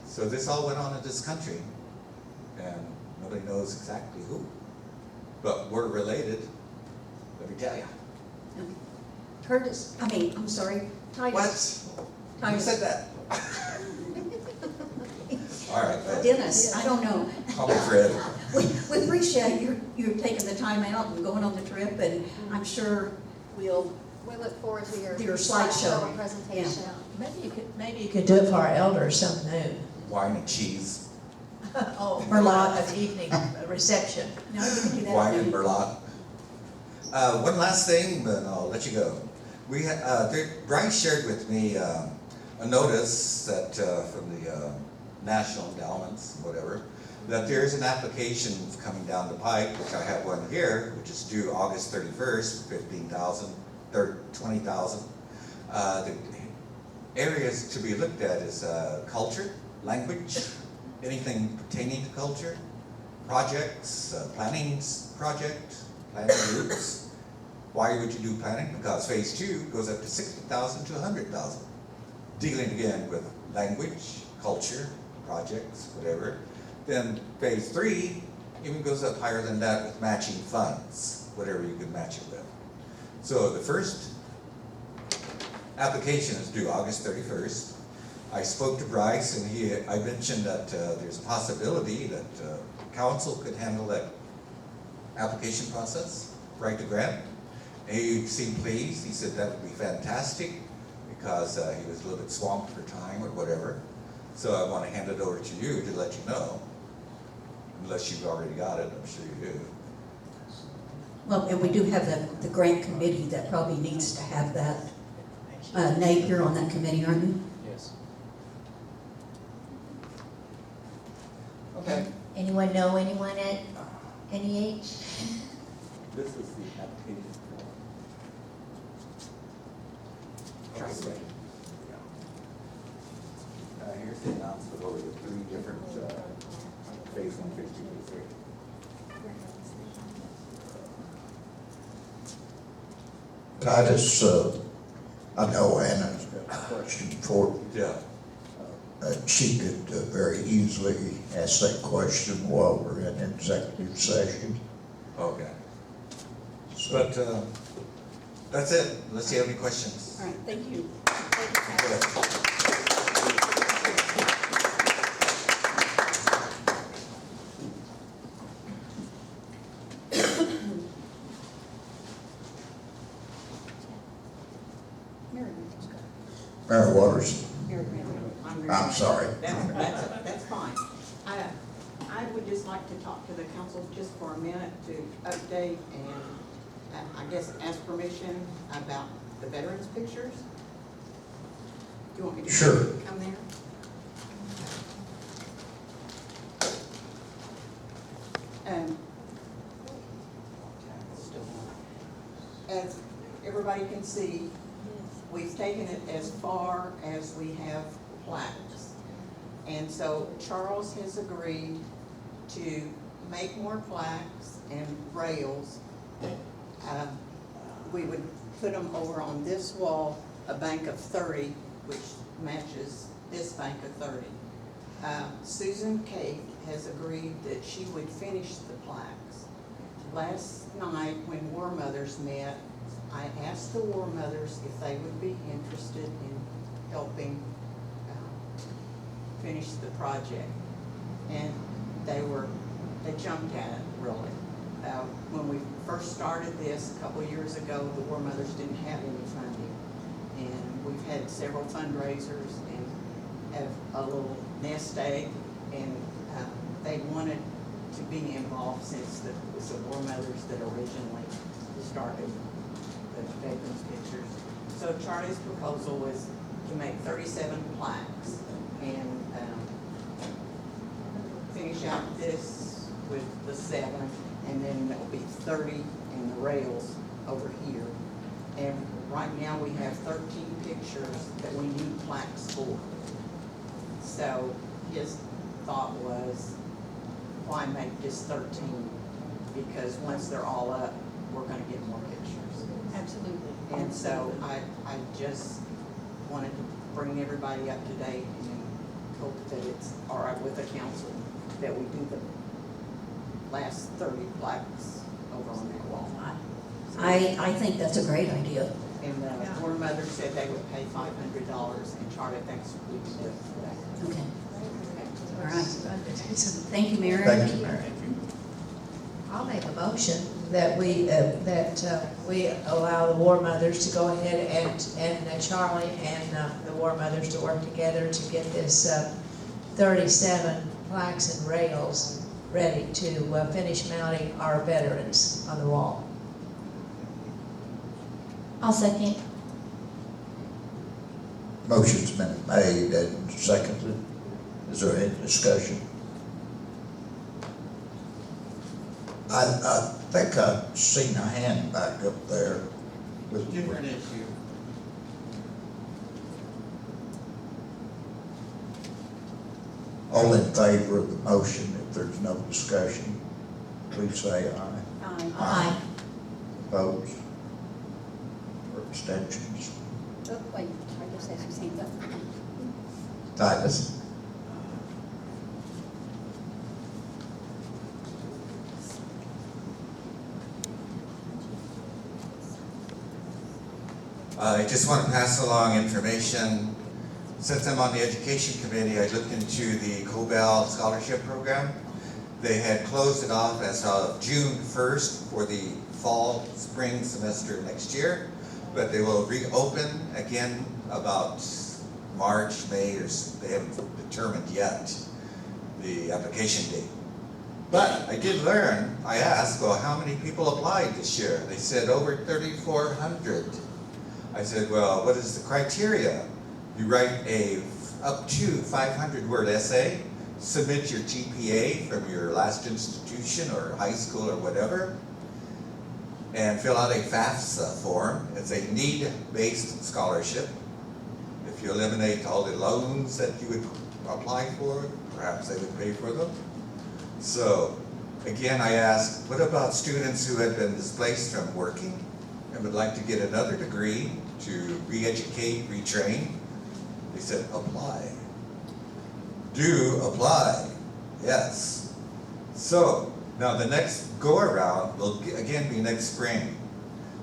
So this all went on in this country, and nobody knows exactly who. But we're related, let me tell you.
Curtis, I'm sorry, Titus.
What? Who
Titus.
said that? All right.
Dennis, I don't know.
Call me Fred.
We appreciate you taking the time out and going on the trip, and I'm sure
We look forward to your
slideshow
presentation.
Maybe you could do it for our elders some noon.
Wine and cheese.
Oh, Merlot of evening reception.
No, you can do that.
Wine and Merlot. One last thing, but I'll let you go. Bryce shared with me a notice that from the National Endowments, whatever, that there's an application coming down the pike, which I have one here, which is due August 31st, for $20,000. The areas to be looked at is culture, language, anything pertaining to culture, projects, planning groups. Why would you do planning? Because phase 2 goes up to $60,000 to $100,000. Dealing again with language, culture, projects, whatever. Then phase 3 even goes up higher than that with matching funds, whatever you can match it with. So the first application is due August 31st. I spoke to Bryce, and I mentioned that there's a possibility that council could handle that application process, write the grant. And he seemed pleased. He said that would be fantastic because he was a little bit swamped for time or whatever. So I want to hand it over to you to let you know, unless you've already got it. I'm sure you do.
Well, and we do have the grant committee that probably needs to have that. Nate, you're on that committee, aren't you?
Yes.
Okay.
Anyone know anyone at NEH?
This is the application form. Okay. Here's the announcement over the 3 different phase 1, phase 2, phase 3.
Titus, I know Anna's got a question for you.
Yeah.
She could very easily ask that question while we're in executive session.
Okay. But that's it. Let's see, have any questions?
All right, thank you.
Mayor Waters, I'm sorry.
That's fine. I would just like to talk to the council just for a minute to update and I guess ask permission about the veterans pictures. Do you want me to
Sure.
come there? As everybody can see, we've taken it as far as we have plaques. And so Charles has agreed to make more plaques and rails we would put them over on this wall, a bank of 30, which matches this bank of 30. Susan Cake has agreed that she would finish the plaques. Last night, when War Mothers met, I asked the War Mothers if they would be interested in helping finish the project. And they jumped at it, really. When we first started this a couple of years ago, the War Mothers didn't have any funding. And we've had several fundraisers and have a little nest egg, and they wanted to be involved since it was the War Mothers that originally started the veterans pictures. So Charlie's proposal was to make 37 plaques and finish out this with the 7, and then there'll be 30 in the rails over here. And right now we have 13 pictures that we need plaques for. So his thought was, why make just 13? Because once they're all up, we're gonna get more pictures.
Absolutely.
And so I just wanted to bring everybody up to date and hope that it's all right with the council that we do the last 30 plaques over on that wall.
I think that's a great idea.
And the War Mother said they would pay $500, and Charlie thinks we can do it for that.
Okay, all right.
It's
Thank you, Mary.
Thank you, Mary.
I'll make a motion that we allow the War Mothers to go ahead and Charlie and the War Mothers to work together to get this 37 plaques and rails ready to finish mounting our veterans on the wall.
I'll second.
Motion's been made and seconded. Is there any discussion? I think I've seen a hand back up there.
Different issue.
All in favor of the motion, if there's no discussion, please say aye.
Aye.
Opposed? Or abstentions?
Oh, wait, I guess that's his hand up.
Titus?
I just want to pass along information. Since I'm on the education committee, I looked into the COBAL scholarship program. They had closed it off as of June 1st for the fall, spring semester next year, but they will reopen again about March, May, or they haven't determined yet the application date. But I did learn, I asked, well, how many people applied this year? They said over 3,400. I said, well, what is the criteria? You write a up to 500-word essay, submit your GPA from your last institution or high school or whatever, and fill out a FAFSA form. It's a need-based scholarship. If you eliminate all the loans that you would apply for, perhaps they would pay for them. So, again, I asked, what about students who had been displaced from working and would like to get another degree to re-educate, retrain? They said, apply. Do apply, yes. So, now the next go-around will again be next spring.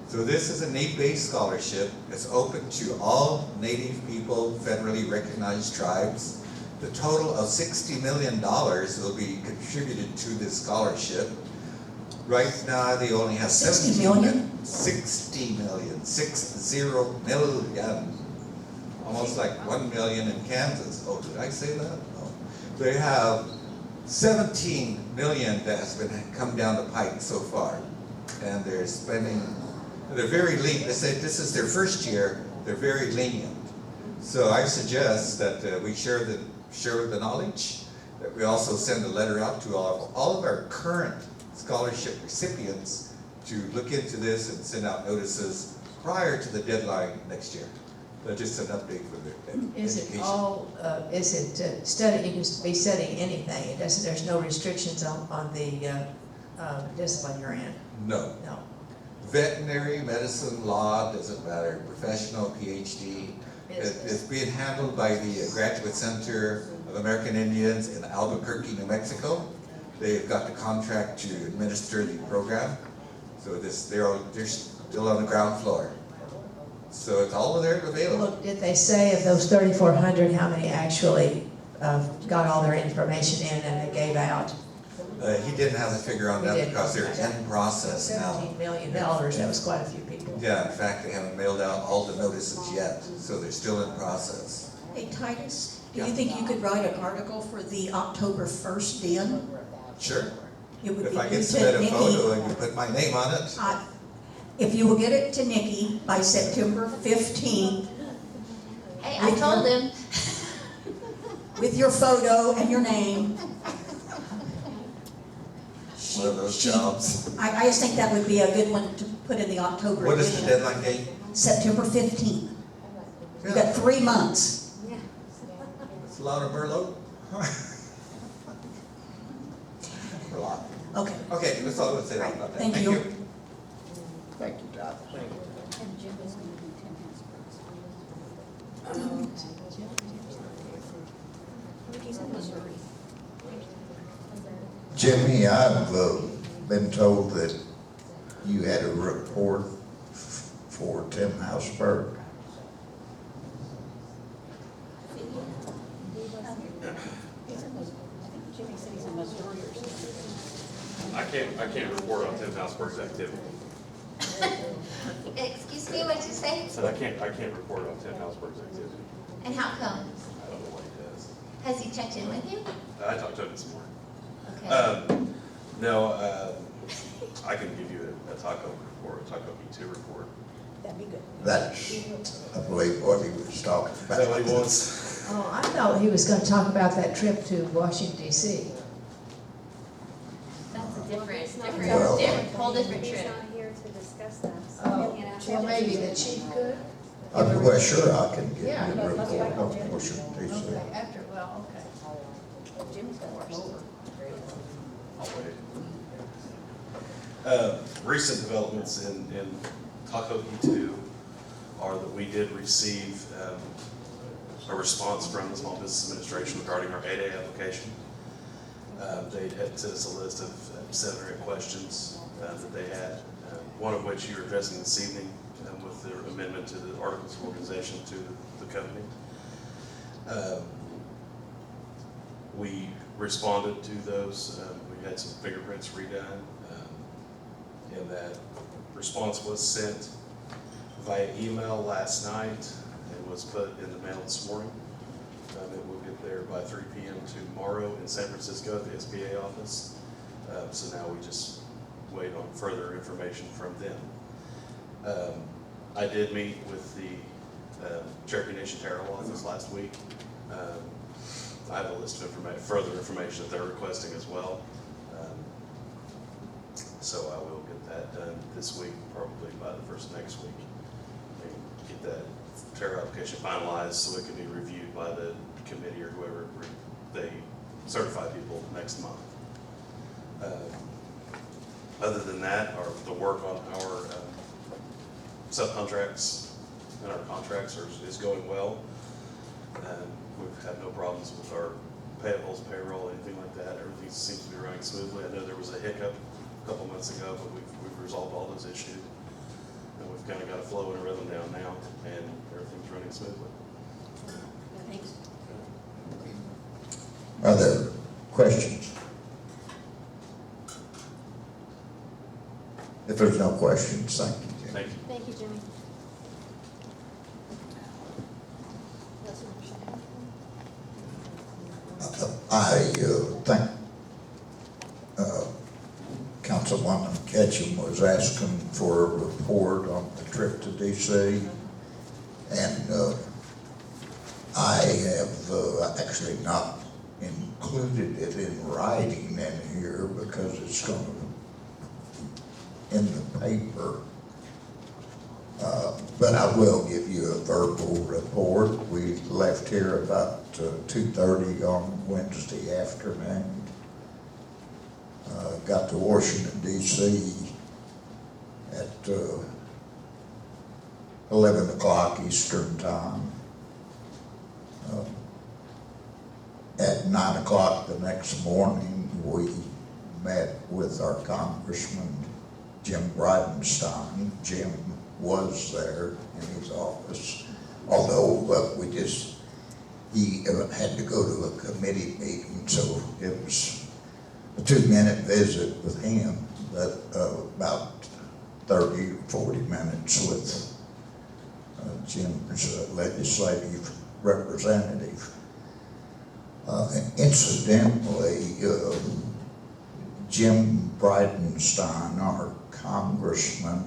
So this is a need-based scholarship. It's open to all Native people, federally recognized tribes. The total of $60 million will be contributed to this scholarship. Right now, they only have
60 million?
60 million, 60 million. Almost like 1 million in Kansas. Oh, did I say that? No. They have 17 million that has been come down the pike so far. And they're spending, they're very lenient. They say this is their first year, they're very lenient. So I suggest that we share the knowledge, that we also send a letter out to all of our current scholarship recipients to look into this and send out notices prior to the deadline next year. But just an update for the education.
Is it all, is it study, you can be studying anything, it doesn't, there's no restrictions on the discipline you're in?
No.
No.
Veterinary, medicine, law, doesn't matter, professional, PhD. It's being handled by the Graduate Center of American Indians in Albuquerque, New Mexico. They've got the contract to administer the program. So they're still on the ground floor. So it's all there available.
Well, did they say of those 3,400, how many actually got all their information in and they gave out?
He didn't have the figure on
He
that
didn't.
because they're in process now.
$17 million, that was quite a few people.
Yeah, in fact, they haven't mailed out all the notices yet, so they're still in process.
Hey Titus, do
Yeah.
you think you could write an article for the October 1st den?
Sure.
It would
If
be
I
good
can
to
submit a
Nikki.
photo and you put my name on it.
If you will get it to Nikki by September 15th,
Hey, I told him.
with your photo and your name.
One of those jobs.
I just think that would be a good one to put in the October
What is the
edition.
deadline date?
September 15th. We've got 3 months.
It's a lot of Merlot.
Okay.
Okay, that's all I would say
Right,
about that.
thank you.
Thank you, Todd.
And Jim is going to do 10 house He's in Missouri.
Jimmy, I've been told that you had a report for Tim Hausberg.
He's in Missouri. I think Jimmy said he's in Missouri or something.
I can't report on Tim Hausberg's activity.
Excuse me, what'd you say?
I said I can't report on Tim Hausberg's activity.
And how come?
I don't know what he does.
Has he checked in with you?
I talked to him this morning.
Okay.
No, I can give you a taco report, a taco B2 report.
That'd be good.
That's, I believe, what he was talking
Is
about.
that what he wants?
Oh, I thought he was gonna talk about that trip to Washington DC.
That's a
Well,
whole different
He's
trip.
not here to discuss that. so
Oh,
we can ask
well,
him.
maybe the chief could?
Well, sure, I can give
Yeah,
you a
but let's
report
wait
on
on Jim.
Washington DC.
Okay, after, well, okay.
Jimmy's got more.
I'll wait. Recent developments in Taco B2 are that we did receive a response from the Small Business Administration regarding our 8A application. They had sent us a list of 7 or 8 questions that they had, one of which you're addressing this evening with the amendment to the Articles of Organization to the company. We responded to those. We had some fingerprints redone, and that response was sent via email last night and was put in the mail this morning. It will get there by 3 p.m. tomorrow in San Francisco at the SBA office. So now we just wait on further information from them. I did meet with the Cherokee Nation Territorial Office last week. I have a list of further information that they're requesting as well. So I will get that done this week, probably by the first of next week. And get that Terra application finalized so it can be reviewed by the committee or whoever they certify people next month. Other than that, the work on our subcontracts and our contracts is going well. We've had no problems with our payables, payroll, anything like that. Everything seems to be running smoothly. I know there was a hiccup a couple months ago, but we've resolved all those issues. And we've kind of got a flow and a rhythm down now, and everything's running smoothly.
Thanks.
Are there questions? If there's no questions, thank you, Jim.
Thank you.
Thank you, Jimmy.
I think Councilwoman Ketchum was asking for a report on the trip to DC. And I have actually not included it in writing in here because it's going to in the paper. But I will give you a verbal report. We left here about 2:30 on Wednesday afternoon. Got to Washington DC at uh, 11 o'clock Eastern Time. Uh, At 9 o'clock the next morning, we met with our Congressman, Jim Bridenstine. Jim was there in his office, although he had to go to a committee meeting, so it was a 2-minute visit with him, but about 30 or 40 minutes with Jim's legislative representative. Incidentally, Jim Bridenstine, our congressman,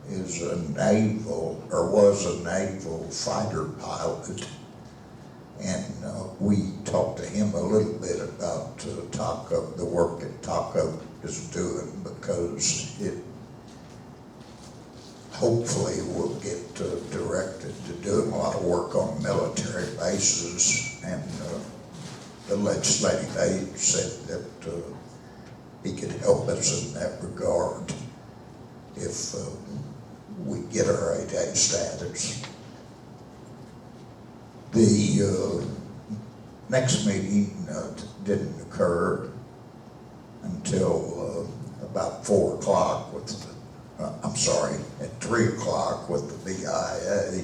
is a naval, or was a naval fighter pilot. And we talked to him a little bit about TACO, the work that TACO is doing, because it hopefully will get directed to doing a lot of work on military bases. And the legislative aide said that he could help us in that regard if we get our 8A status. The next meeting didn't occur until about 4 o'clock at 3 o'clock with the BIA.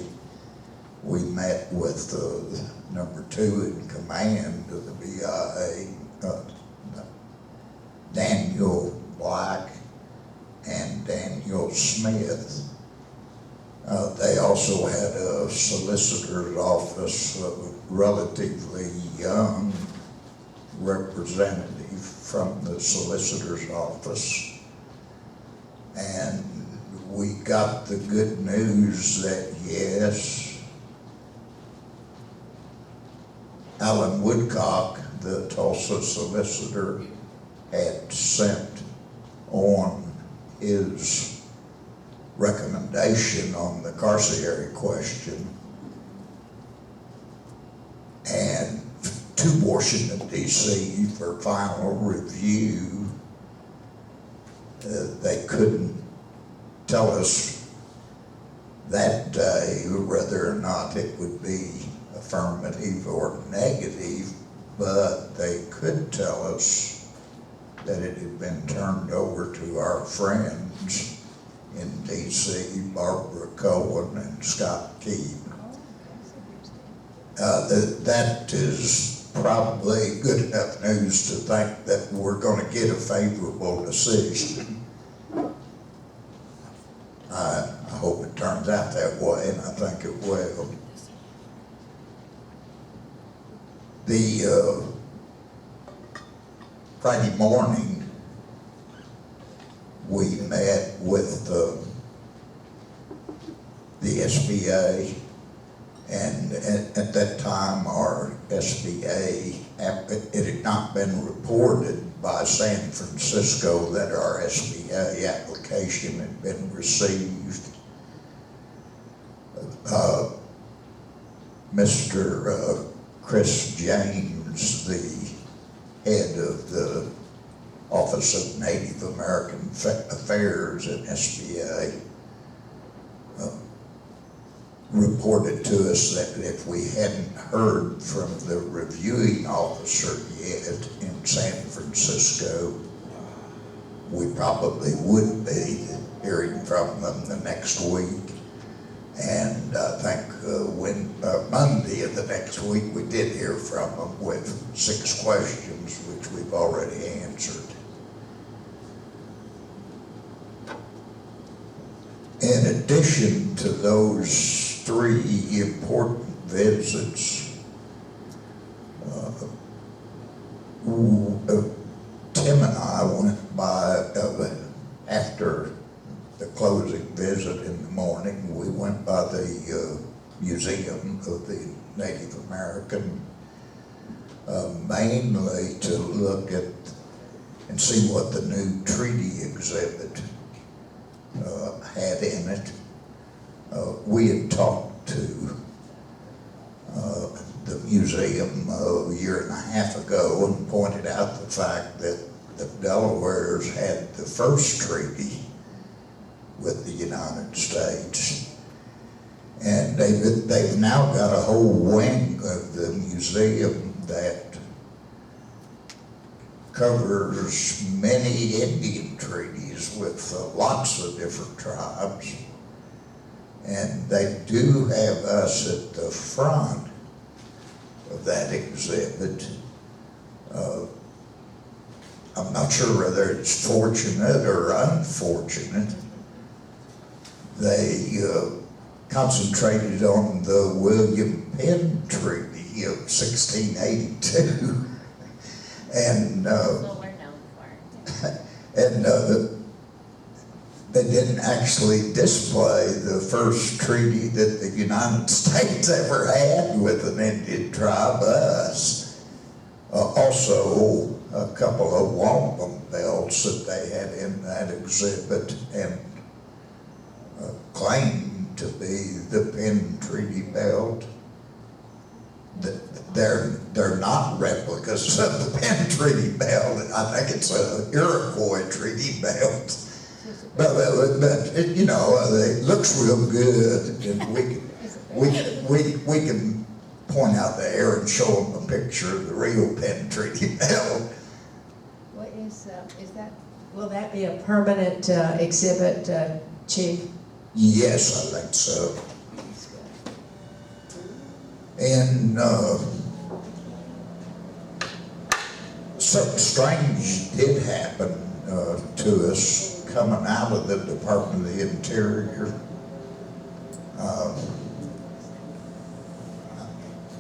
We met with number 2 in command of the BIA, Daniel Black and Daniel Smith. They also had a solicitor's office, a relatively young representative from the solicitor's office. And we got the good news that yes, Alan Woodcock, the Tulsa solicitor, had sent on his recommendation on the carcieri question, and to Washington, D.C. for final review. They couldn't tell us that day whether or not it would be affirmative or negative, but they could tell us that it had been turned over to our friends in D.C., Barbara Cohen and Scott Keene. That is probably good enough news to think that we're going to get a favorable decision. I hope it turns out that way, and I think it will. The Friday morning, we met with the SBA, and at that time our SBA, it had not been reported by San Francisco that our SBA application had been received. Mr. Chris James, the head of the Office of Native American Affairs at SBA, reported to us that if we hadn't heard from the reviewing officer yet in San Francisco, we probably would be hearing from them the next week. And I think Monday of the next week, we did hear from them with 6 questions, which we've already answered. In addition to those 3 important visits, Tim and I went by, after the closing visit in the morning, we went by the Museum of the Native American, mainly to look at and see what the new treaty exhibit had in it. We had talked to the museum a year and a half ago and pointed out the fact that the Delawares had the first treaty with the United States. And they've now got a whole wing of the museum that covers many Indian treaties with lots of different tribes. And they do have us at the front of that exhibit. I'm not sure whether it's fortunate or unfortunate. They concentrated on the William Penn Treaty of 1682. And
What we're known for.
and they didn't actually display the first treaty that the United States ever had with an Indian tribe, us. Also, a couple of wampum belts that they had in that exhibit and claimed to be the Penn Treaty belt. They're not replicas of the Penn Treaty belt. I think it's an Iroquois Treaty belt. But it, you know, it looks real good, and we can point out there and show them a picture of the real Penn Treaty belt.
What is that, will that be a permanent exhibit, Chief?
Yes, I think so. And something strange did happen to us coming out of the Department of the Interior.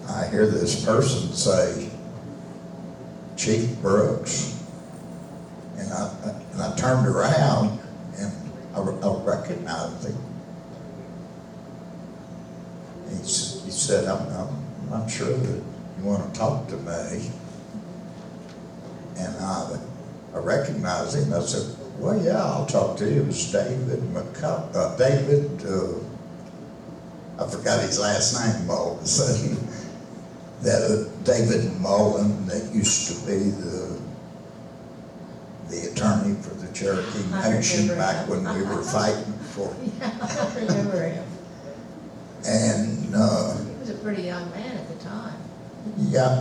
I hear this person say, Chief Brooks, and I turned around and I recognized him. He said, I'm not sure that you want to talk to me. And I recognized him. I said, well, yeah, I'll talk to you. It was David I forgot his last name, all of a sudden. That David Mullen that used to be the attorney for the Cherokee Nation back when we were fighting for.
Yeah, I remember him.
And
He was a pretty young man at the time.
yeah,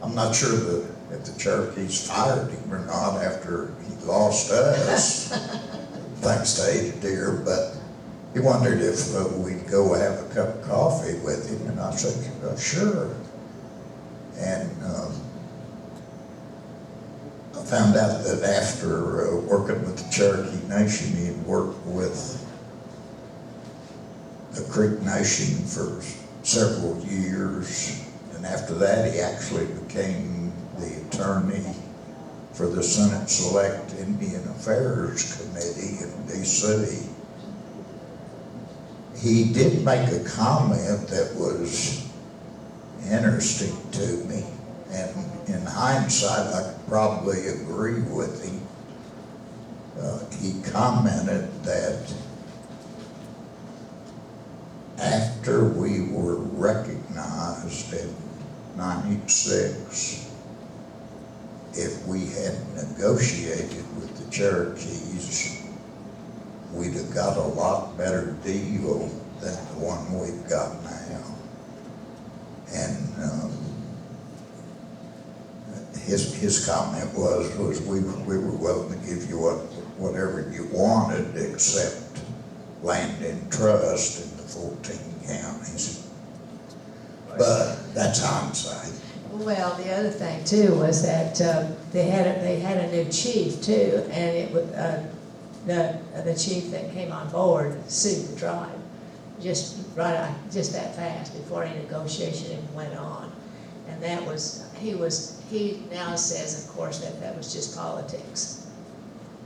I'm not sure if the Cherokees fired him or not after he lost us, thanks to Ada Deer, but he wondered if we'd go have a cup of coffee with him, and I said, sure. And I found out that after working with the Cherokee Nation, he had worked with the Creek Nation for several years, and after that he actually became the attorney for the Senate Select Indian Affairs Committee in D.C. He did make a comment that was interesting to me, and in hindsight I could probably agree with him. He commented that after we were recognized in '96, if we had negotiated with the Cherokees, we'd have got a lot better deal than the one we've got now. And his comment was we were willing to give you whatever you wanted except land in trust in the 14 counties. But that's hindsight.
Well, the other thing too was that they had a new chief too, and it was the chief that came on board sued the tribe just that fast before any negotiation even went on, and that was he now says, of course, that was just politics,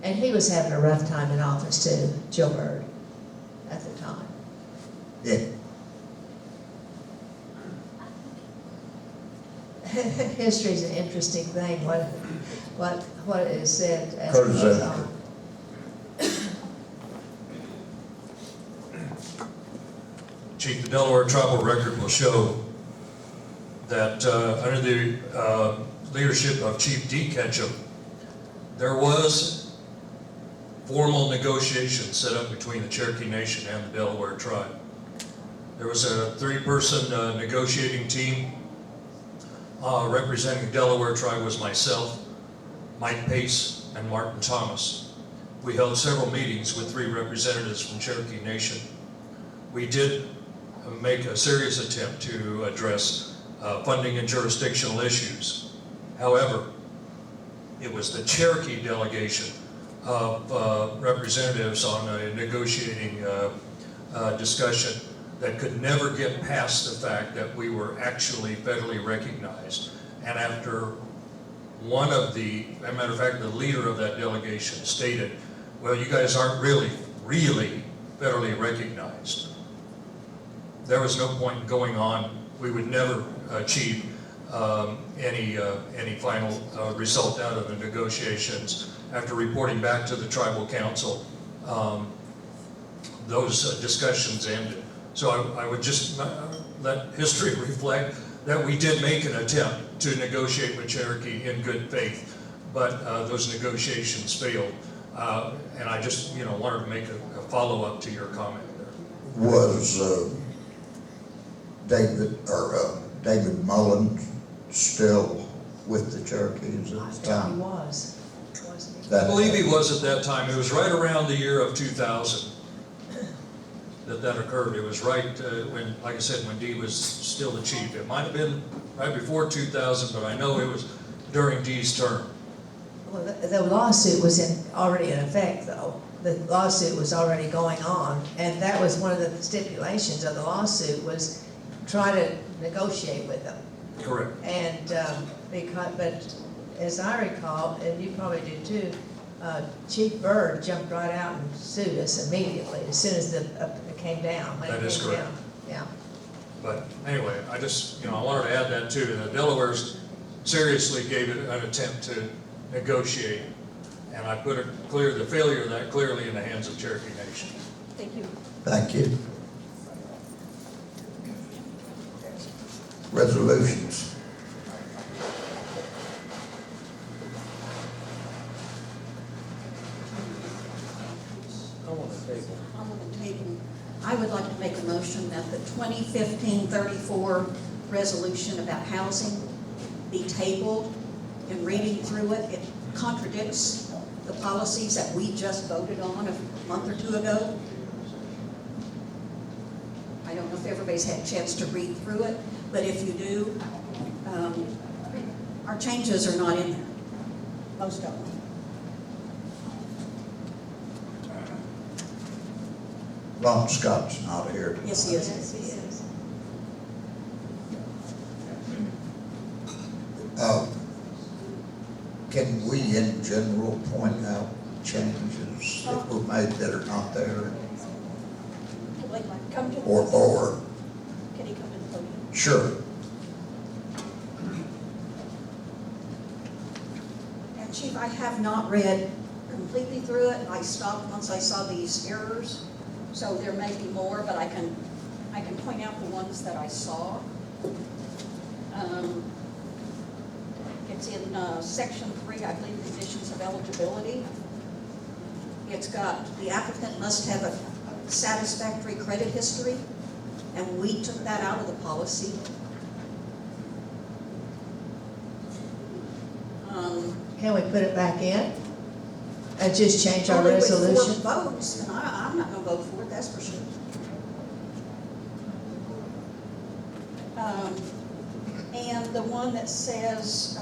and he was having a rough time in office too, Joe Byrd, at the time.
Yeah.
History's an interesting thing. What is said as it goes on.
Chief, the Delaware tribal record will show that under the leadership of Chief D. Ketchum, there was formal negotiations set up between the Cherokee Nation and the Delaware tribe. There was a 3-person negotiating team. Representing the Delaware tribe was myself, Mike Pace, and Martin Thomas. We held several meetings with 3 representatives from Cherokee Nation. We did make a serious attempt to address funding and jurisdictional issues. However, it was the Cherokee delegation of representatives on a negotiating discussion that could never get past the fact that we were actually federally recognized. And after one of the, as a matter of fact, the leader of that delegation stated, well, you guys aren't really federally recognized. There was no point in going on. We would never achieve any final result out of the negotiations. After reporting back to the tribal council, those discussions ended. So I would just let history reflect that we did make an attempt to negotiate with Cherokee in good faith, but those negotiations failed. And I just, wanted to make a follow-up to your comment there.
Was David Mullen still with the Cherokees at the
I thought he
time?
was, wasn't he?
I believe he was at that time. It was right around the year of 2000 that occurred. It was right when, like I said, when Dee was still the chief. It might have been right before 2000, but I know it was during Dee's term.
Well, the lawsuit was already in effect, though. The lawsuit was already going on, and that was one of the stipulations of the lawsuit, was try to negotiate with them.
Correct.
And but as I recall, and you probably do too, Chief Byrd jumped right out and sued us immediately as soon as it came down. When it
That is
came
correct.
down. Yeah.
But anyway, I just, I wanted to add that too. The Delawares seriously gave it an attempt to negotiate, and I put the failure of that clearly in the hands of Cherokee Nation.
Thank you.
Thank you. Resolutions.
I would like to make a motion that the 2015-34 resolution about housing be tabled. In reading through it, it contradicts the policies that we just voted on a month or 2 ago. I don't know if everybody's had a chance to read through it, but if you do, our changes are not in there, most of them.
Ron Scott's not here.
Yes, he is.
Can we in general point out changes that were made that are not there?
Come to the
Or,
Can he come to the podium?
sure,
And Chief, I have not read completely through it. I stopped once I saw these errors. So there may be more, but I can point out the ones that I saw. It's in section 3, I believe, conditions of eligibility. It's got, the applicant must have a satisfactory credit history, and we took that out of the policy.
Can we put it back in? And just change our
Only with 4
resolution?
votes, and I'm not gonna vote for it, that's for sure. And the one that says,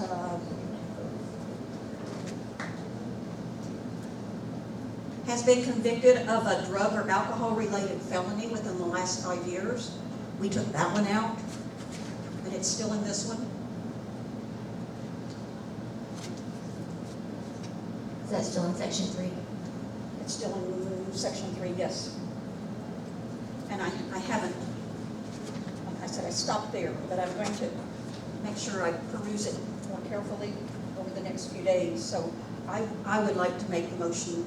has been convicted of a drug or alcohol-related felony within the last 5 years, we took that one out, and it's still in this one.
Is that still in section 3?
It's still in section 3, yes. And I haven't, like I said, I stopped there, but I'm going to make sure I peruse it more carefully over the next few days. So I would like to make the motion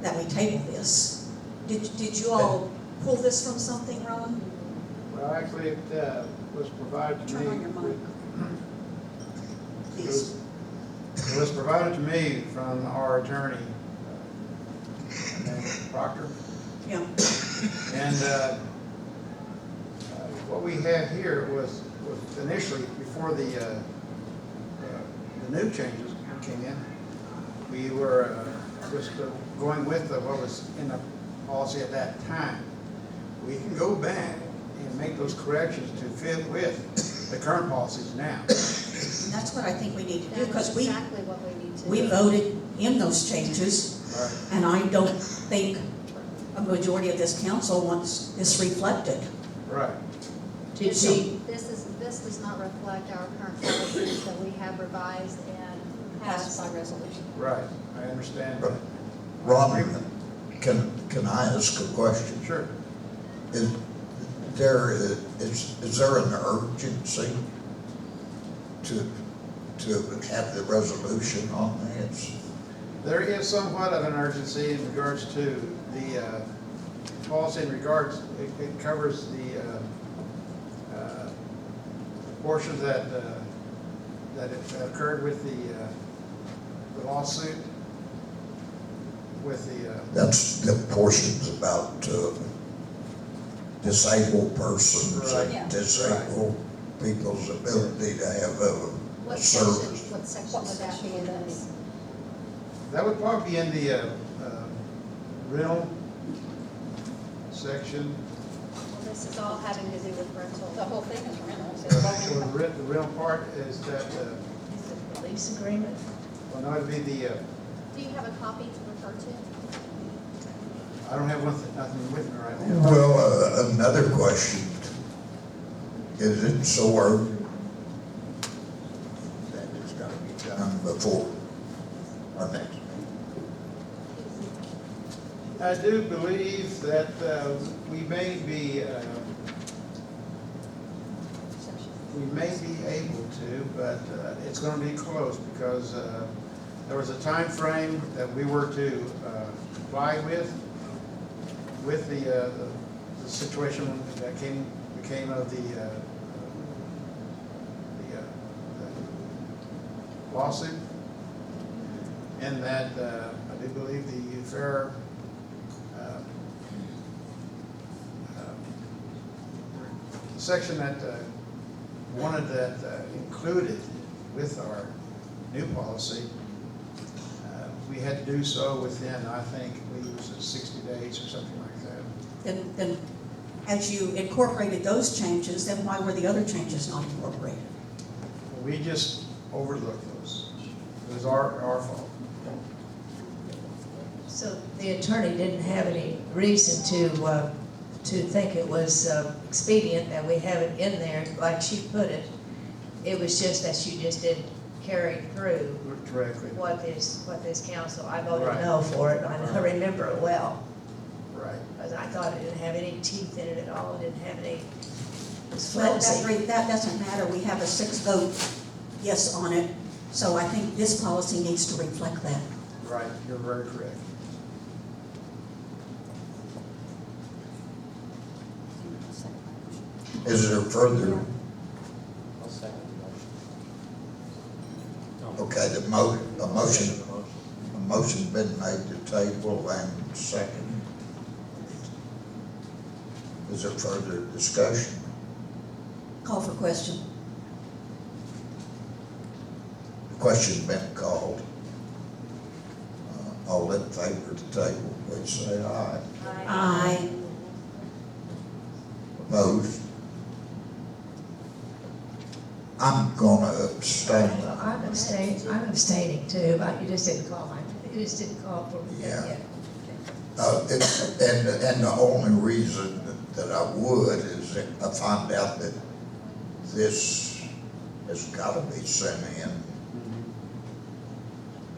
that we table this. Did you all pull this from something, Ron?
Well, actually, it was provided to me.
Turn on your mic. Please.
It was provided to me from our attorney and Proctor.
Yeah,
And what we had here was initially, before the new changes came in, we were just going with what was in the policy at that time. We can go back and make those corrections to fit with the current policies now.
and that's what I think we need to do,
That's
because we
exactly what we need to do.
we voted in those changes,
Right.
and I don't think a majority of this council wants this reflected.
Right.
Did she,
This does not reflect our current policies that we have revised and passed by resolution.
Right, I understand that.
Ron, can I ask a question?
Sure.
Is there an urgency to have the resolution on this?
There is somewhat of an urgency in regards to the policy in regards, it covers the portions that occurred with the lawsuit, with the,
That's the portions about disabled persons
Right.
Yeah.
and disabled people's ability to have a
What
service.
section would that be in this?
that would probably be in the rental section.
Well, this is all having to do with rental.
The whole thing is rentals.
The rental part is that,
is it the lease agreement?
well, no, it'd be the,
Do you have a copy to refer to?
I don't have nothing with me right now.
Well, another question, is it so urgent that it's gotta be done before our next meeting?
I do believe that we may be able to, but it's going to be close because there was a time frame that we were to comply with the situation that became of the lawsuit, and that I do believe the fair section that wanted that included with our new policy, we had to do so within, I think, we was 60 days or something like that.
Then, as you incorporated those changes, then why were the other changes not incorporated?
We just overlooked those. It was our fault.
So the attorney didn't have any reason to think it was expedient that we have it in there, like she put it. It was just that she just didn't carry through
Correctly.
what this council, I voted
Right.
no for it, I remember it well.
Right.
Because I thought it didn't have any teeth in it at all, it didn't have any, it was
Well,
flimsy.
that doesn't matter, we have a 6-vote yes on it, so I think this policy needs to reflect that.
Right, you're very correct.
Is there further?
I'll second
Okay, a motion been made to table and second. Is there further discussion?
Call for question.
The question's been called. All in favor of the table, please say aye.
Aye.
Opposed? I'm gonna abstain.
Well, I'm abstaining too, but you just didn't call for me
Yeah.
yet.
And the only reason that I would is if I find out that this has gotta be sent in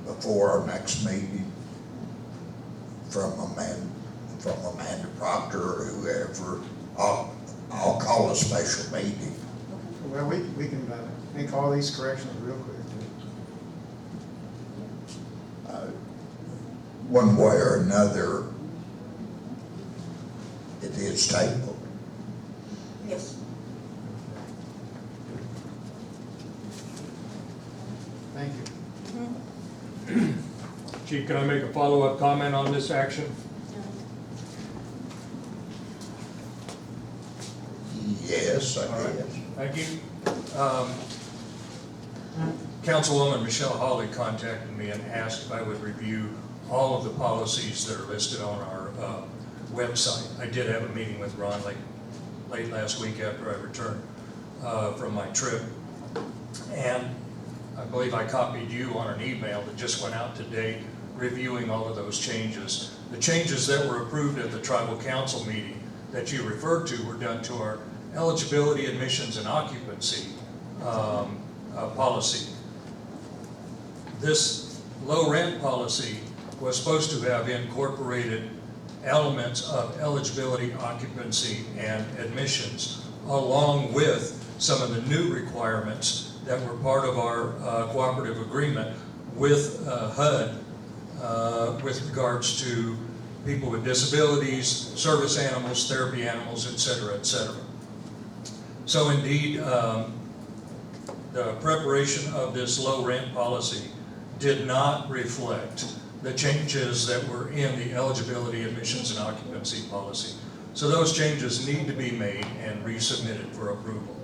before our next meeting from Amanda Proctor or whoever, I'll call a special meeting.
Well, we can make all these corrections real quick.
One way or another, it is tabled.
Yes.
Thank you.
Chief, can I make a follow-up comment on this action?
Yes, I
All right.
guess.
Thank you. Councilwoman Michelle Hawley contacted me and asked if I would review all of the policies that are listed on our website. I did have a meeting with Ron late last week after I returned from my trip. And I believe I copied you on an email that just went out today reviewing all of those changes. The changes that were approved at the tribal council meeting that you referred to were done to our eligibility, admissions, and occupancy policy. This low rent policy was supposed to have incorporated elements of eligibility, occupancy, and admissions, along with some of the new requirements that were part of our cooperative agreement with HUD with regards to people with disabilities, service animals, therapy animals, et cetera, et cetera. So indeed, the preparation of this low rent policy did not reflect the changes that were in the eligibility, admissions, and occupancy policy. So those changes need to be made and resubmitted for approval.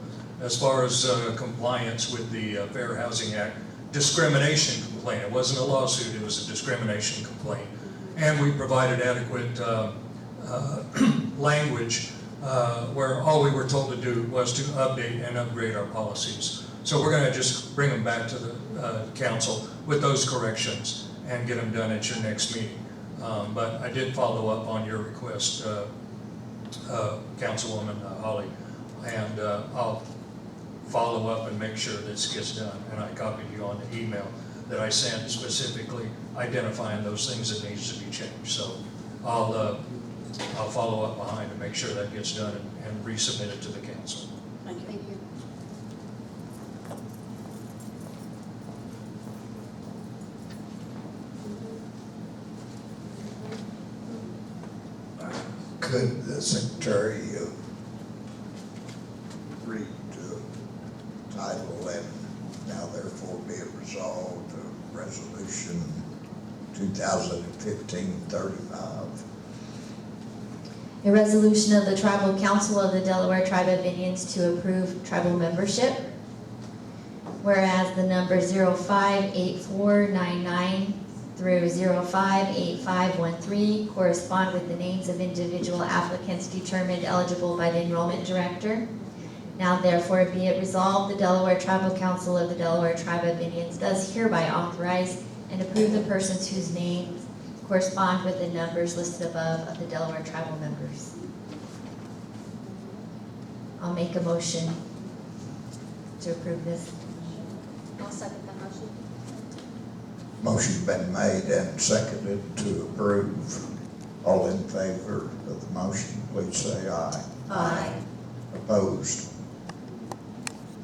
As far as compliance with the Fair Housing Act discrimination complaint, it wasn't a lawsuit, it was a discrimination complaint. And we provided adequate language where all we were told to do was to update and upgrade our policies. So we're going to just bring them back to the council with those corrections and get them done at your next meeting. But I did follow up on your request, Councilwoman Holly, and I'll follow up and make sure this gets done. And I copied you on the email that I sent specifically identifying those things that needs to be changed. So I'll follow up behind to make sure that gets done and resubmit it to the council.
Thank you.
Thank you.
Could the Secretary read Title 11, now therefore be it resolved, Resolution 2015-35?
A resolution of the Tribal Council of the Delaware Tribe of Indians to approve tribal membership. Whereas the number 058499 through 058513 correspond with the names of individual applicants determined eligible by the enrollment director. Now therefore be it resolved, the Delaware Tribal Council of the Delaware Tribe of Indians does hereby authorize and approve the persons whose names correspond with the numbers listed above of the Delaware tribal members. I'll make a motion to approve this.
I'll second that motion.
Motion been made and seconded to approve. All in favor of the motion, please say aye.
Aye.
Opposed?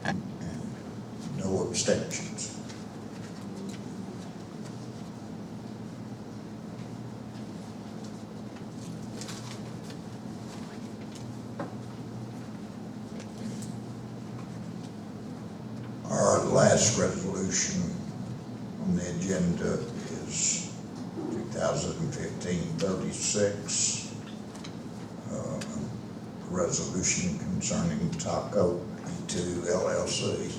And no abstentions. Our last resolution on the agenda is 2015-36. Resolution concerning Taco E2 LLC.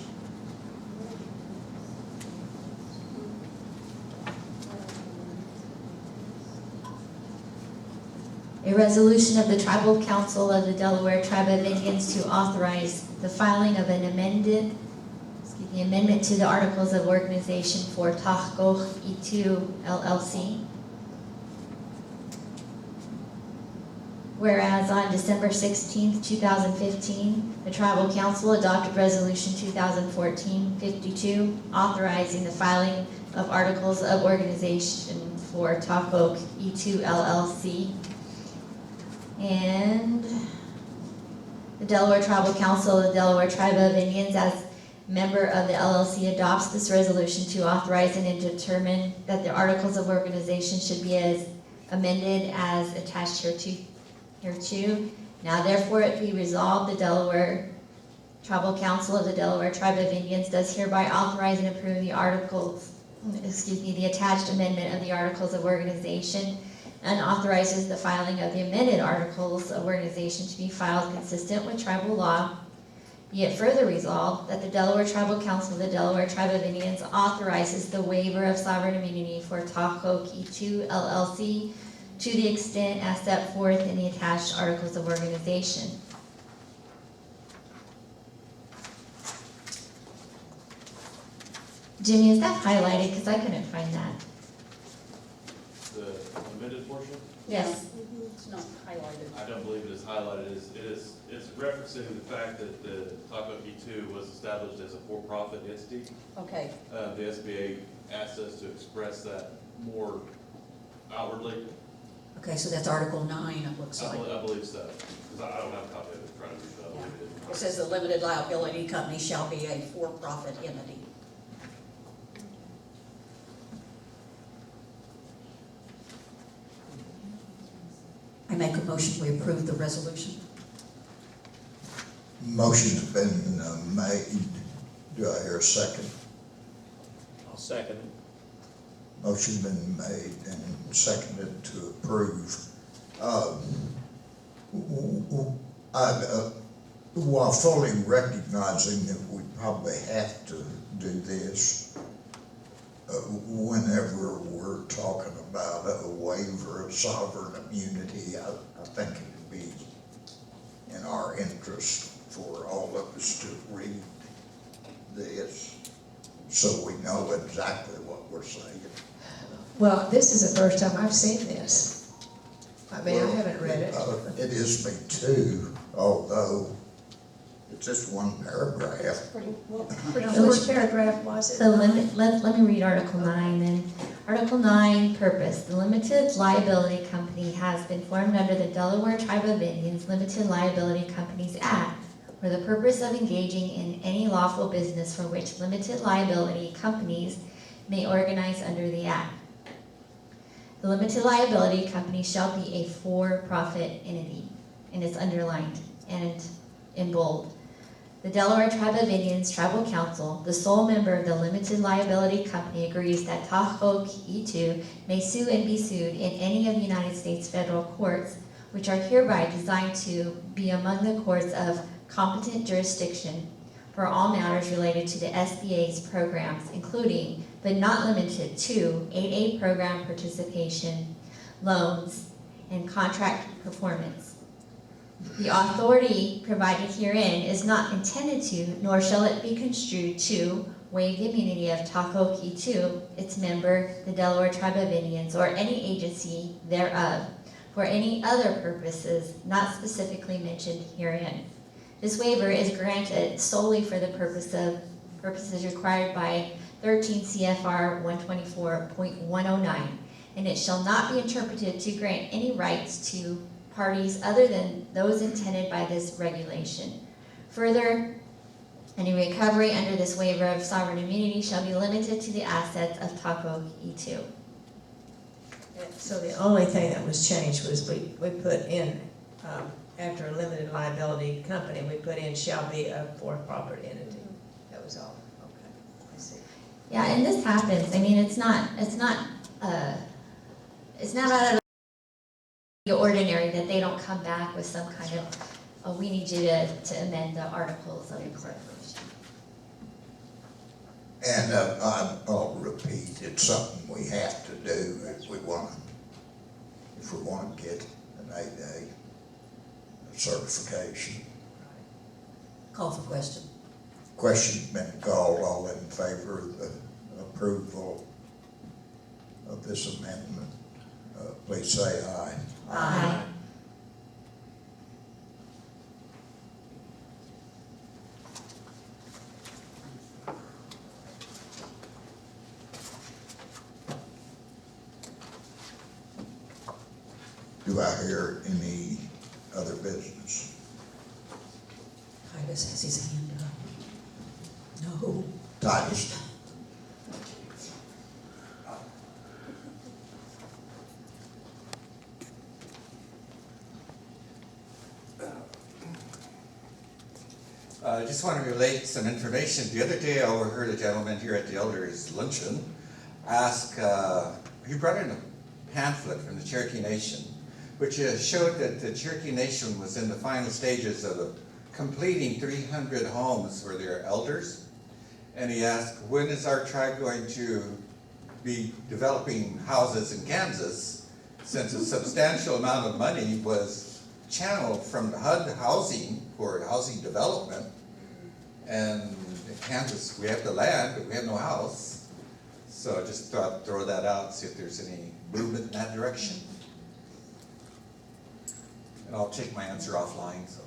A resolution of the Tribal Council of the Delaware Tribe of Indians to authorize the filing of an amendment to the Articles of Organization for Taco E2 LLC. Whereas on December 16th, 2015, the Tribal Council adopted Resolution 2014-52, authorizing the filing of Articles of Organization for Taco E2 LLC. And the Delaware Tribal Council of the Delaware Tribe of Indians, as member of the LLC, adopts this resolution to authorize and determine that the Articles of Organization should be as amended as attached hereto. Now therefore it be resolved, the Delaware Tribal Council of the Delaware Tribe of Indians does hereby authorize and approve the Articles the attached amendment of the Articles of Organization and authorizes the filing of the amended Articles of Organization to be filed consistent with tribal law. Be it further resolved that the Delaware Tribal Council of the Delaware Tribe of Indians authorizes the waiver of sovereign immunity for Tahoe E2 LLC to the extent as set forth in the attached Articles of Organization. Jimmy, is that highlighted? Because I couldn't find that.
The amended portion?
Yes.
It's not highlighted.
I don't believe it is highlighted. It's referencing the fact that the Taco E2 was established as a for-profit entity.
Okay,
The SBA asked us to express that more outwardly.
okay, so that's Article 9, it looks like.
I believe so, because I don't have a copy of it in front of me, but I believe it
It
is.
says the limited liability company shall be a for-profit entity. I make a motion, we approve the resolution.
Motion's been made. Do I hear a second?
I'll second it.
Motion been made and seconded to approve. While fully recognizing that we probably have to do this, whenever we're talking about a waiver of sovereign immunity, I think it'd be in our interest for all of us to read this so we know exactly what we're saying.
Well, this is the first time I've seen this. I mean, I haven't read it.
It is me too, although it's just one paragraph.
Which paragraph was it?
The limit, let me read Article 9 then. Article 9, purpose. The limited liability company has been formed under the Delaware Tribe of Indians Limited Liability Companies Act for the purpose of engaging in any lawful business for which limited liability companies may organize under the Act. The limited liability company shall be a for-profit entity, and it's underlined and in bold. The Delaware Tribe of Indians Tribal Council, the sole member of the limited liability company, agrees that Tahoe E2 may sue and be sued in any of the United States federal courts, which are hereby designed to be among the courts of competent jurisdiction for all matters related to the SBA's programs, including, but not limited to, 8A program participation, loans, and contract performance. The authority provided herein is not intended to, nor shall it be construed to, waive the immunity of Tahoe E2, its member, the Delaware Tribe of Indians, or any agency thereof, for any other purposes not specifically mentioned herein. This waiver is granted solely for the purposes required by 13 CFR 124.109, and it shall not be interpreted to grant any rights to parties other than those intended by this regulation. Further, any recovery under this waiver of sovereign immunity shall be limited to the assets of Tahoe E2.
So the only thing that was changed was we put in, after a limited liability company, we put in shall be a for-profit entity. That was all. Okay, I see.
Yeah, and this happens. I mean, it's not out of the ordinary that they don't come back with some kind of, oh, we need you to amend the Articles of Incorporation.
And I'll repeat, it's something we have to do if we want to get an 8A certification.
Call for question.
Question's been called. All in favor of the approval of this amendment, please say aye.
Aye.
Do I hear any other business?
Titus has his hand up. No.
Titus?
I just want to relate some information. The other day I overheard a gentleman here at the Elders Luncheon he brought in a pamphlet from the Cherokee Nation, which showed that the Cherokee Nation was in the final stages of completing 300 homes for their elders. And he asked, when is our tribe going to be developing houses in Kansas, since a substantial amount of money was channeled from the HUD housing for housing development. And in Kansas, we have the land, but we have no house. So I just thought I'd throw that out, see if there's any movement in that direction. And I'll take my answer offline, so.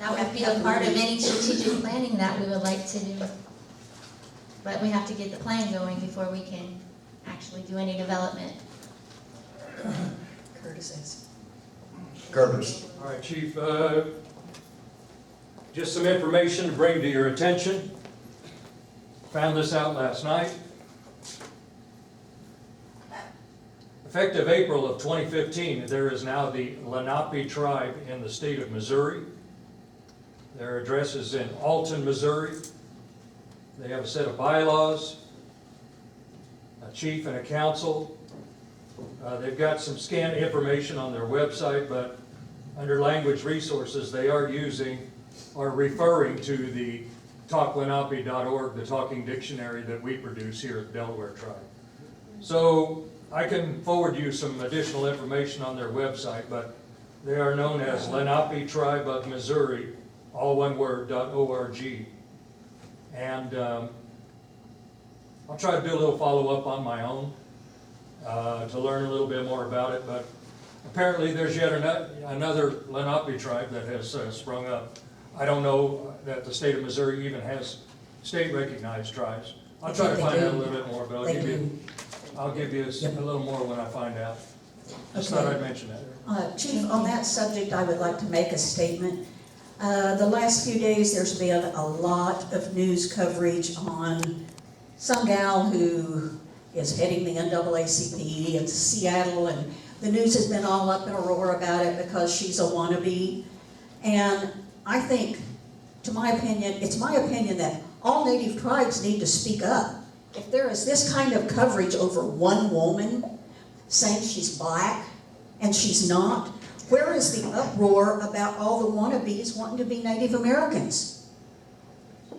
That would be a part of any strategic planning that we would like to do. But we have to get the plan going before we can actually do any development.
Curtis is.
Curtis.
All right, Chief, just some information to bring to your attention. Found this out last night. Effective April of 2015, there is now the Lenape tribe in the state of Missouri. Their address is in Alton, Missouri. They have a set of bylaws, a chief and a council. They've got some scanned information on their website, but under language resources, they are using or referring to the talklenape.org, the talking dictionary that we produce here at the Delaware Tribe. So I can forward you some additional information on their website, but they are known as Lenape Tribe of Missouri, all one word, .org. And I'll try to do a little follow-up on my own to learn a little bit more about it, but apparently there's yet another Lenape tribe that has sprung up. I don't know that the state of Missouri even has state-recognized tribes. I'll try to find out a little bit more, but I'll give you a little more when I find out. Just thought I'd mention that.
Chief, on that subject, I would like to make a statement. The last few days, there's been a lot of news coverage on some gal who is heading the NAACP in Seattle, and the news has been all up in a roar about it because she's a wannabe. And I think, to my opinion, it's my opinion that all Native tribes need to speak up. If there is this kind of coverage over one woman saying she's black and she's not, where is the uproar about all the wannabes wanting to be Native Americans?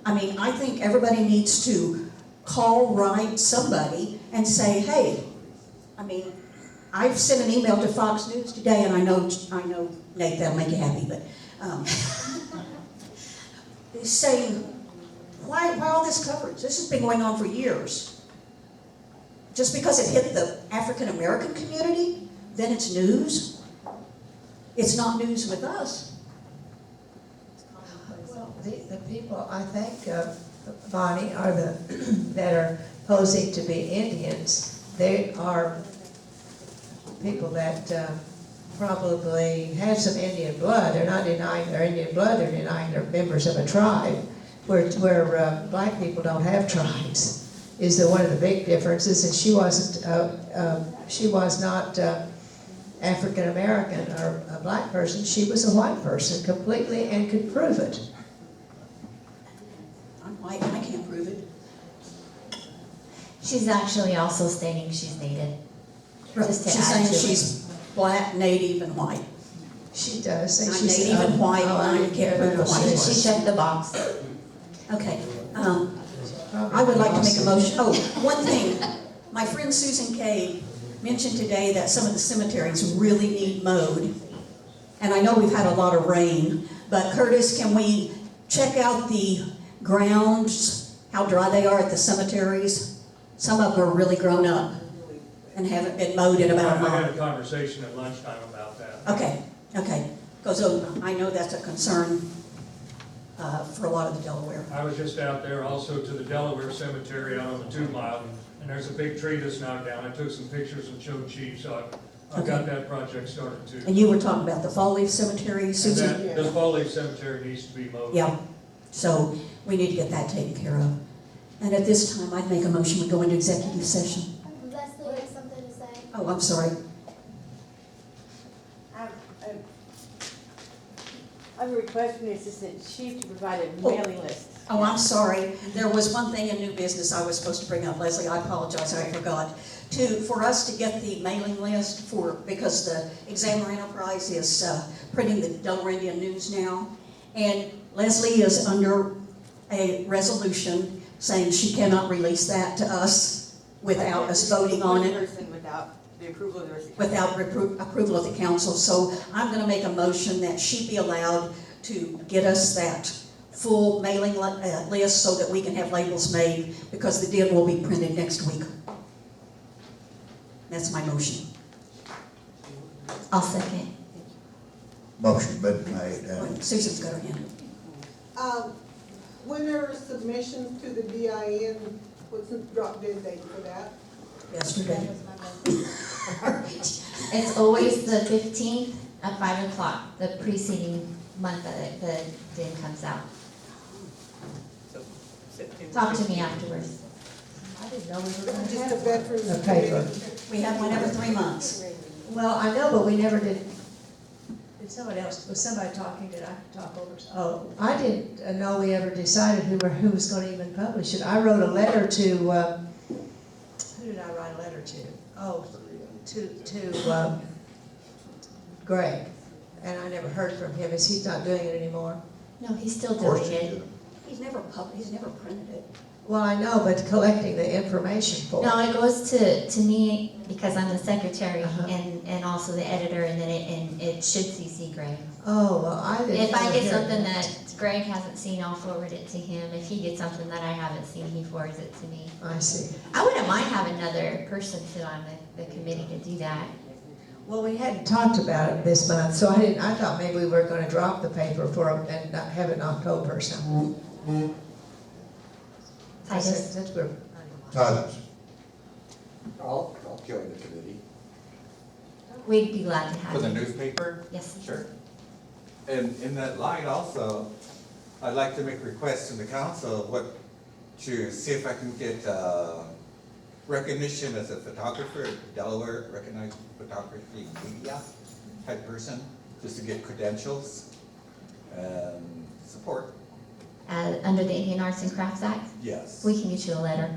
I mean, I think everybody needs to write somebody and say, hey, I mean, I've sent an email to Fox News today, and I know, Nate, that'll make you happy, but saying, why all this coverage? This has been going on for years. Just because it hit the African American community, then it's news. It's not news with us.
Well, the people, I think, Bonnie, are that are posing to be Indians. They are people that probably have some Indian blood. They're not denying their Indian blood, they're denying they're members of a tribe. Where black people don't have tribes is one of the big differences. And she was not African American or a black person. She was a white person completely and could prove it.
I'm white and I can't prove it.
She's actually also stating she's Native. Just to
She's
add
saying
to it.
she's black, Native, and white.
She does say
I'm
she's
Native and white, and I can't prove the
She
white.
checked the box.
Okay, I would like to make a motion. Oh, one thing, my friend Susan Kay mentioned today that some of the cemeteries really need mowed. And I know we've had a lot of rain, but Curtis, can we check out the grounds, how dry they are at the cemeteries? Some of them are really grown up and haven't been mowed in about a
I had
month.
a conversation at lunchtime about that.
Okay, because I know that's a concern for a lot of the Delaware.
I was just out there also to the Delaware Cemetery out on the 2 mile, and there's a big tree that's knocked down. I took some pictures and showed Chief, so I've got that project started too.
And you were talking about the Fall Leaf Cemetery, Susan?
And the Fall Leaf Cemetery needs to be mowed.
Yeah, so we need to get that taken care of. And at this time, I'd make a motion, we go into executive session.
Leslie has something to say.
Oh, I'm sorry.
I'm requesting the Assistant Chief to provide a mailing list.
Oh, I'm sorry. There was one thing in new business I was supposed to bring up, Leslie. I apologize, I forgot. For us to get the mailing list because the Examiner Enterprise is printing the Delaware Indian News now. And Leslie is under a resolution saying she cannot release that to us without us voting on it.
Without the approval of the rest of the
Without approval of the council. So I'm gonna make a motion that she be allowed to get us that full mailing list so that we can have labels made, because the deal will be printed next week. That's my motion.
I'll second.
Motion been made, and
Susan's got her hand up.
When there are submissions to the DIN, what's the drop dead date for that?
Yesterday.
It's always the 15th at 5 o'clock, the preceding month that the DIN comes out.
So, September
Talk to me
15th.
afterwards.
I didn't know we were gonna
Just the
have
Veterans
a paper.
Committee.
We have one every 3 months.
Well, I know, but we never did. Did somebody else, was somebody talking, did I talk over? Oh, I didn't know we ever decided who was gonna even publish it. I wrote a letter to, who did I write a letter to? Oh, to Greg, and I never heard from him. He's not doing it anymore?
No, he's still
of course
doing
you
it.
do.
He's never printed it.
Well, I know, but collecting the information for it.
No, it goes to me because I'm the secretary
Uh-huh.
and also the editor, and then it should CC Greg.
Oh, well, I didn't.
If I
ever
get
hear
something
that.
that Greg hasn't seen, I'll forward it to him. If he gets something that I haven't seen, he forwards it to me.
I see.
I wouldn't mind having another person sit on the committee to do that.
Well, we hadn't talked about it this month, so I thought maybe we were gonna drop the paper and not have it in October or something.
Titus?
That's where.
Titus,
I'll join the committee.
We'd be glad to have
For the
you.
newspaper?
Yes.
Sure. And in that line also, I'd like to make requests to the council to see if I can get recognition as a photographer, Delaware recognized photography media type person, just to get credentials and support.
Under the Indian Arts and Crafts Act,
Yes.
we can get you a letter.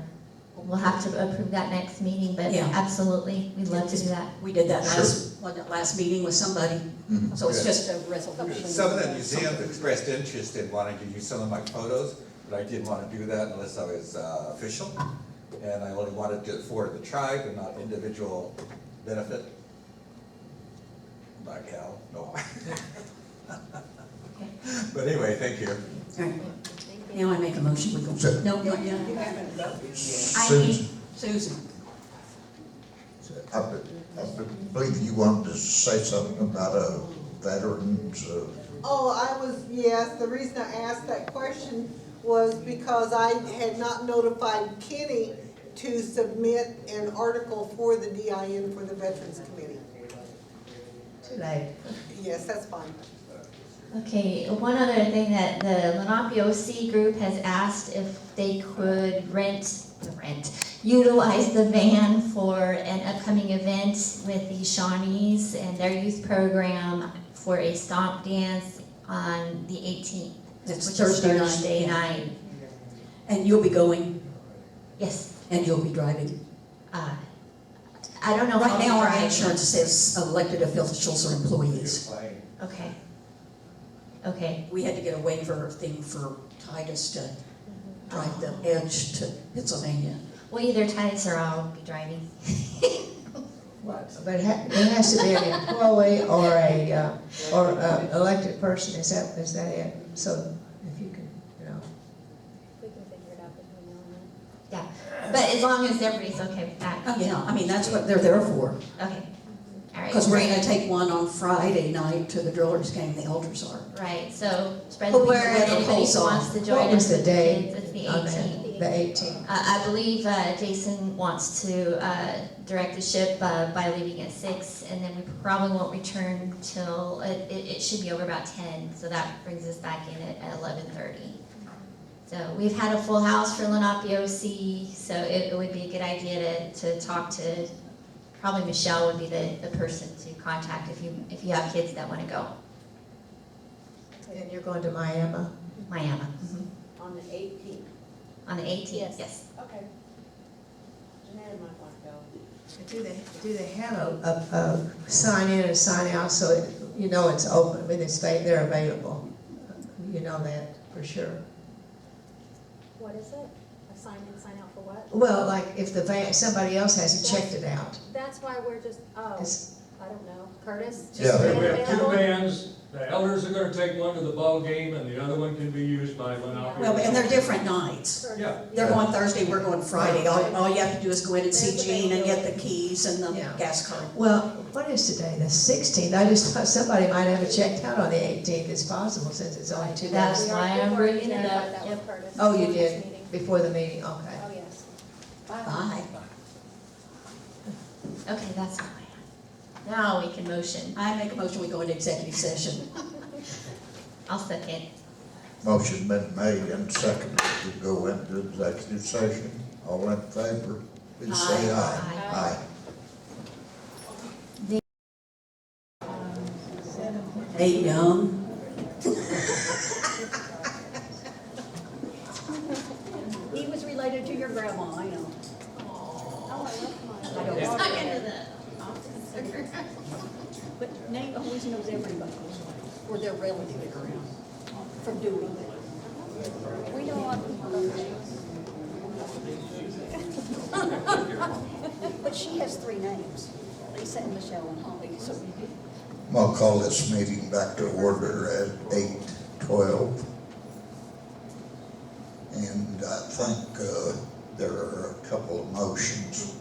We'll have to approve that next meeting, but
Yeah.
absolutely, we'd love to do that.
We did that
Sure.
last meeting with somebody,
Mhm.
so it's
Good.
just a resolution.
Some of the museums expressed interest in wanting to use some of my photos, but I didn't want to do that unless I was official. And I only wanted to for the tribe and not individual benefit. By Cal, no. But anyway, thank you.
All right. Now I make a motion, we go.
Sure.
No, not yet.
You haven't voted yet.
Susan,
Susan.
I believe you wanted to say something about veterans,
Yes, the reason I asked that question was because I had not notified Kenny to submit an article for the DIN for the Veterans Committee.
Too late.
Yes, that's fine.
Okay, one other thing that the Lenape OC group has asked if they could utilize the van for an upcoming event with the Shawnees and their youth program for a stomp dance on the 18th.
It's
which is
Thursday night,
Thursday
yeah.
night.
And you'll be going,
Yes,
and you'll be driving.
I don't know how
Right
to
now, our
drive.
insurance says elected officials or employees.
Okay. Okay,
We had to get a waiver thing for Titus to drive the edge to Pennsylvania.
well, either Titus or I'll be driving.
But it has to be an employee or a elected person, is that it? So if you can,
We can figure it out between now and then.
Yeah, but as long as everybody's okay with that.
Oh, yeah, I mean, that's what they're there for.
Okay, all right.
Because we're
great.
gonna take one on Friday night to the Drillers game, the elders are.
Right, so spread the
Hoping
word,
the weather
anybody
holds
who
off.
wants to join
What was
us
the
with the
date
kids, it's the
on
18th.
that? The 18th.
I believe Jason wants to direct the ship by leaving at 6, and then we probably won't return till, it should be over about 10, so that brings us back in at 11:30. So we've had a full house for Lenape OC, so it would be a good idea to talk to, probably Michelle would be the person to contact if you have kids that want to go.
And you're going to Miami?
Miami.
On the 18th.
On the 18th,
Yes.
yes.
Okay. Janetta might want to go.
Do they have a sign in and sign out so it, you know it's open, when they're available? You know that for sure.
What is it? A sign in, sign out for what?
Well, like if the van, somebody else hasn't checked it out.
That's why we're just, oh,
It's-
I don't know. Curtis?
Yeah.
Van
We have two
available?
vans, the elders are gonna take one to the ball game, and the other one can be used by one out here.
Well, and they're different nights.
Curtis.
Yeah.
They're going Thursday, we're going Friday. All you have to do is go in and see
There's
Gene and get the
availability.
keys and the
Yeah.
gas card.
Well, what is today, the 16th? I just thought somebody might have it checked out on the 18th, it's possible since it's only 2
That's
days.
We
why
already-
I'm
we've already
bringing it
clarified
up.
that with Curtis
Oh, you
before this
did,
meeting.
before the meeting, okay.
Oh, yes.
Bye.
Okay, that's all I have. Now we can motion.
I make a motion, we go into executive session.
I'll second.
Motion been made and seconded to go into executive session. All in favor, please say aye.
Aye.
Hey, Young. He was related to your grandma, I know.
Oh, I love mine.
I don't
It's
know.
not into the
But Nate always knows everybody, or their relative around, from doing that.
We know a lot of people don't know.
But she has 3 names, Lisa and Michelle and Holly, so.
I'll call this meeting back to order at 8:12. And I think there are a couple of motions.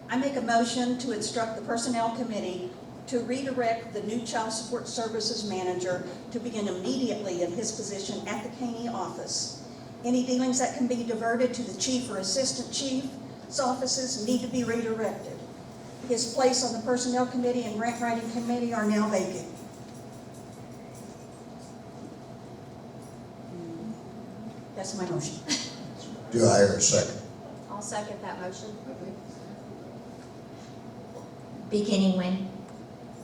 I make a motion to instruct the Personnel Committee to redirect the new Child Support Services Manager to begin immediately in his position at the Caney office. Any dealings that can be diverted to the Chief or Assistant Chief's offices need to be redirected. His place on the Personnel Committee and Grant Writing Committee are now vacant. That's my motion.
Do I hear a second?
I'll second that motion.
beginning when?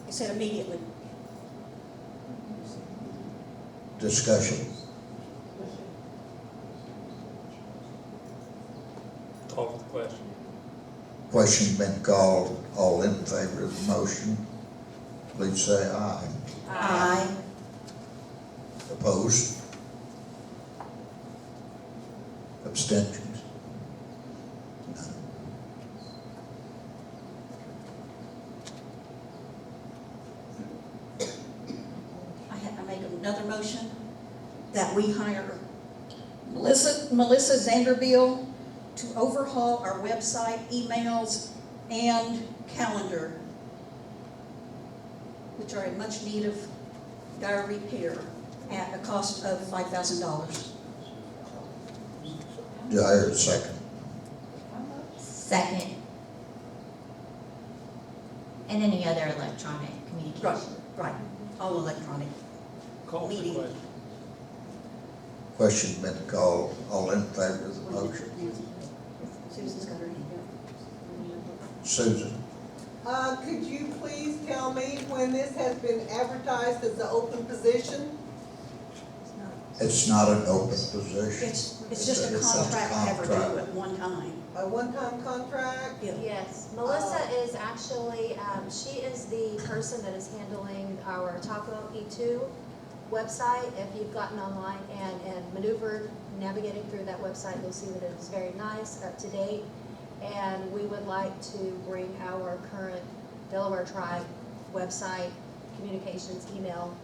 I said immediately.
Discussion.
Call for the question.
Question been called. All in favor of the motion, please say aye.
Aye.
Opposed? Abstentions? None.
I make another motion that we hire Melissa Zanderbill to overhaul our website, emails, and calendar, which are in much need of dire repair at a cost of $5,000.
Do I hear a second?
Second. And any other electronic
Right,
communication.
right, all electronic.
Call for the
Meeting.
question.
Question been called. All in favor of the motion?
Susan's got her hand up.
Susan?
Could you please tell me when this has been advertised as an open position?
It's not an open position.
It's just a
It's
contract never due
contract.
at one time.
A one-time contract?
Yeah.
Yes, Melissa is actually, she is the person that is handling our Taco E2 website. If you've gotten online and maneuvered, navigating through that website, you'll see that it is very nice, up to date. And we would like to bring our current Delaware Tribe website, communications, email,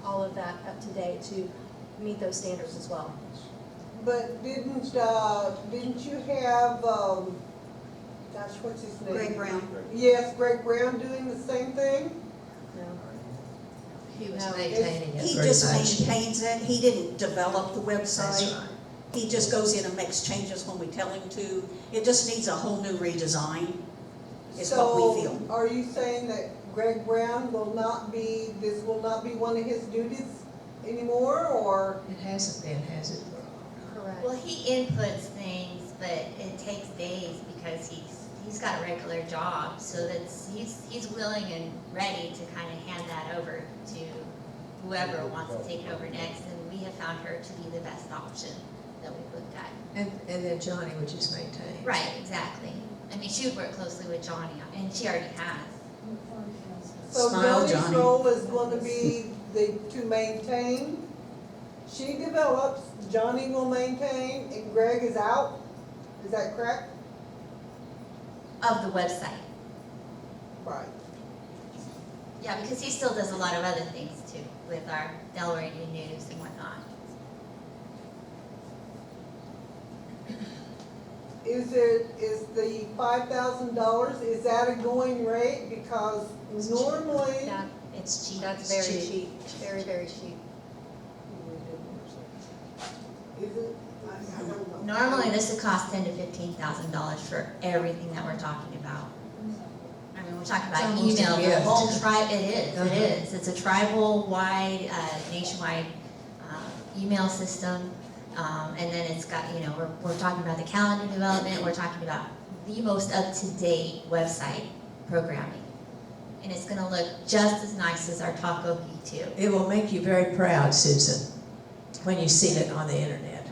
all of that up to date to meet those standards as well.
But didn't you have, gosh, what's his name?
Greg Brown.
Yes, Greg Brown doing the same thing?
No.
He was
No,
maintaining it
He
pretty
just
much.
maintains it. He didn't develop the
That's
website.
right.
He just goes in and makes changes when we tell him to. It just needs a whole new redesign, is what we feel.
So, are you saying that Greg Brown will not be, this will not be one of his duties anymore, or?
It hasn't been, has it?
Correct.
Well, he inputs things, but it takes days because he's got a regular job, so that's, he's willing and ready to kind of hand that over to whoever wants to take it over next, and we have found her to be the best option that we've looked at.
And then Johnny would just maintain.
Right, exactly. I mean, she would work closely with Johnny, and she already has.
So
Smile,
Johnny's
Johnny.
role is gonna be to maintain. She develops, Johnny will maintain, and Greg is out. Is that correct?
Of the website.
Right.
Yeah, because he still does a lot of other things too, with our Delaware News and whatnot.
Is the $5,000, is that a going rate? Because normally,
That,
It's cheap.
that's very cheap, very, very cheap.
is it? I don't know.
Normally, this would cost $10,000 to $15,000 for everything that we're talking about. I mean, we're talking about
It's almost a
email, the
gift.
whole tribe, it is,
Uh-huh.
it is. It's a tribal-wide, nationwide, email system. And then it's got, you know, we're talking about the calendar development, we're talking about the most up-to-date website programming. And it's gonna look just as nice as our Taco P2.
It will make you very proud, Susan, when you see it on the internet.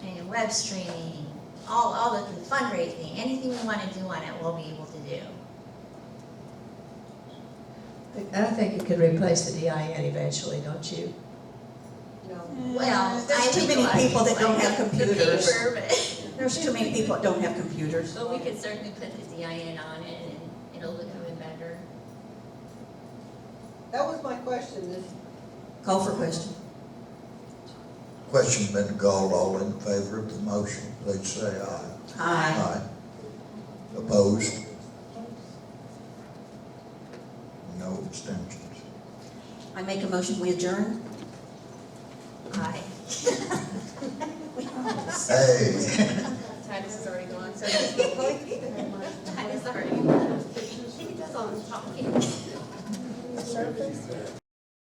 And web streaming, all the fundraising, anything we wanna do on it, we'll be able to do.
I think it could replace the DIN eventually, don't you?
Well,
There's
I
too
think
many
a lot of
people that
people
don't
like
have
the
computers.
paper, but-
There's too many people that don't have computers.
But we could certainly put the DIN on it and it'll look even better.
That was my question, is
Call for question.
Question been called, all in favor of the motion, please say aye.
Aye.
Opposed? No abstentions.
I make a motion, we adjourn?
Aye.
Hey.
Titus is already gone, so Titus already gone. He does all the talking.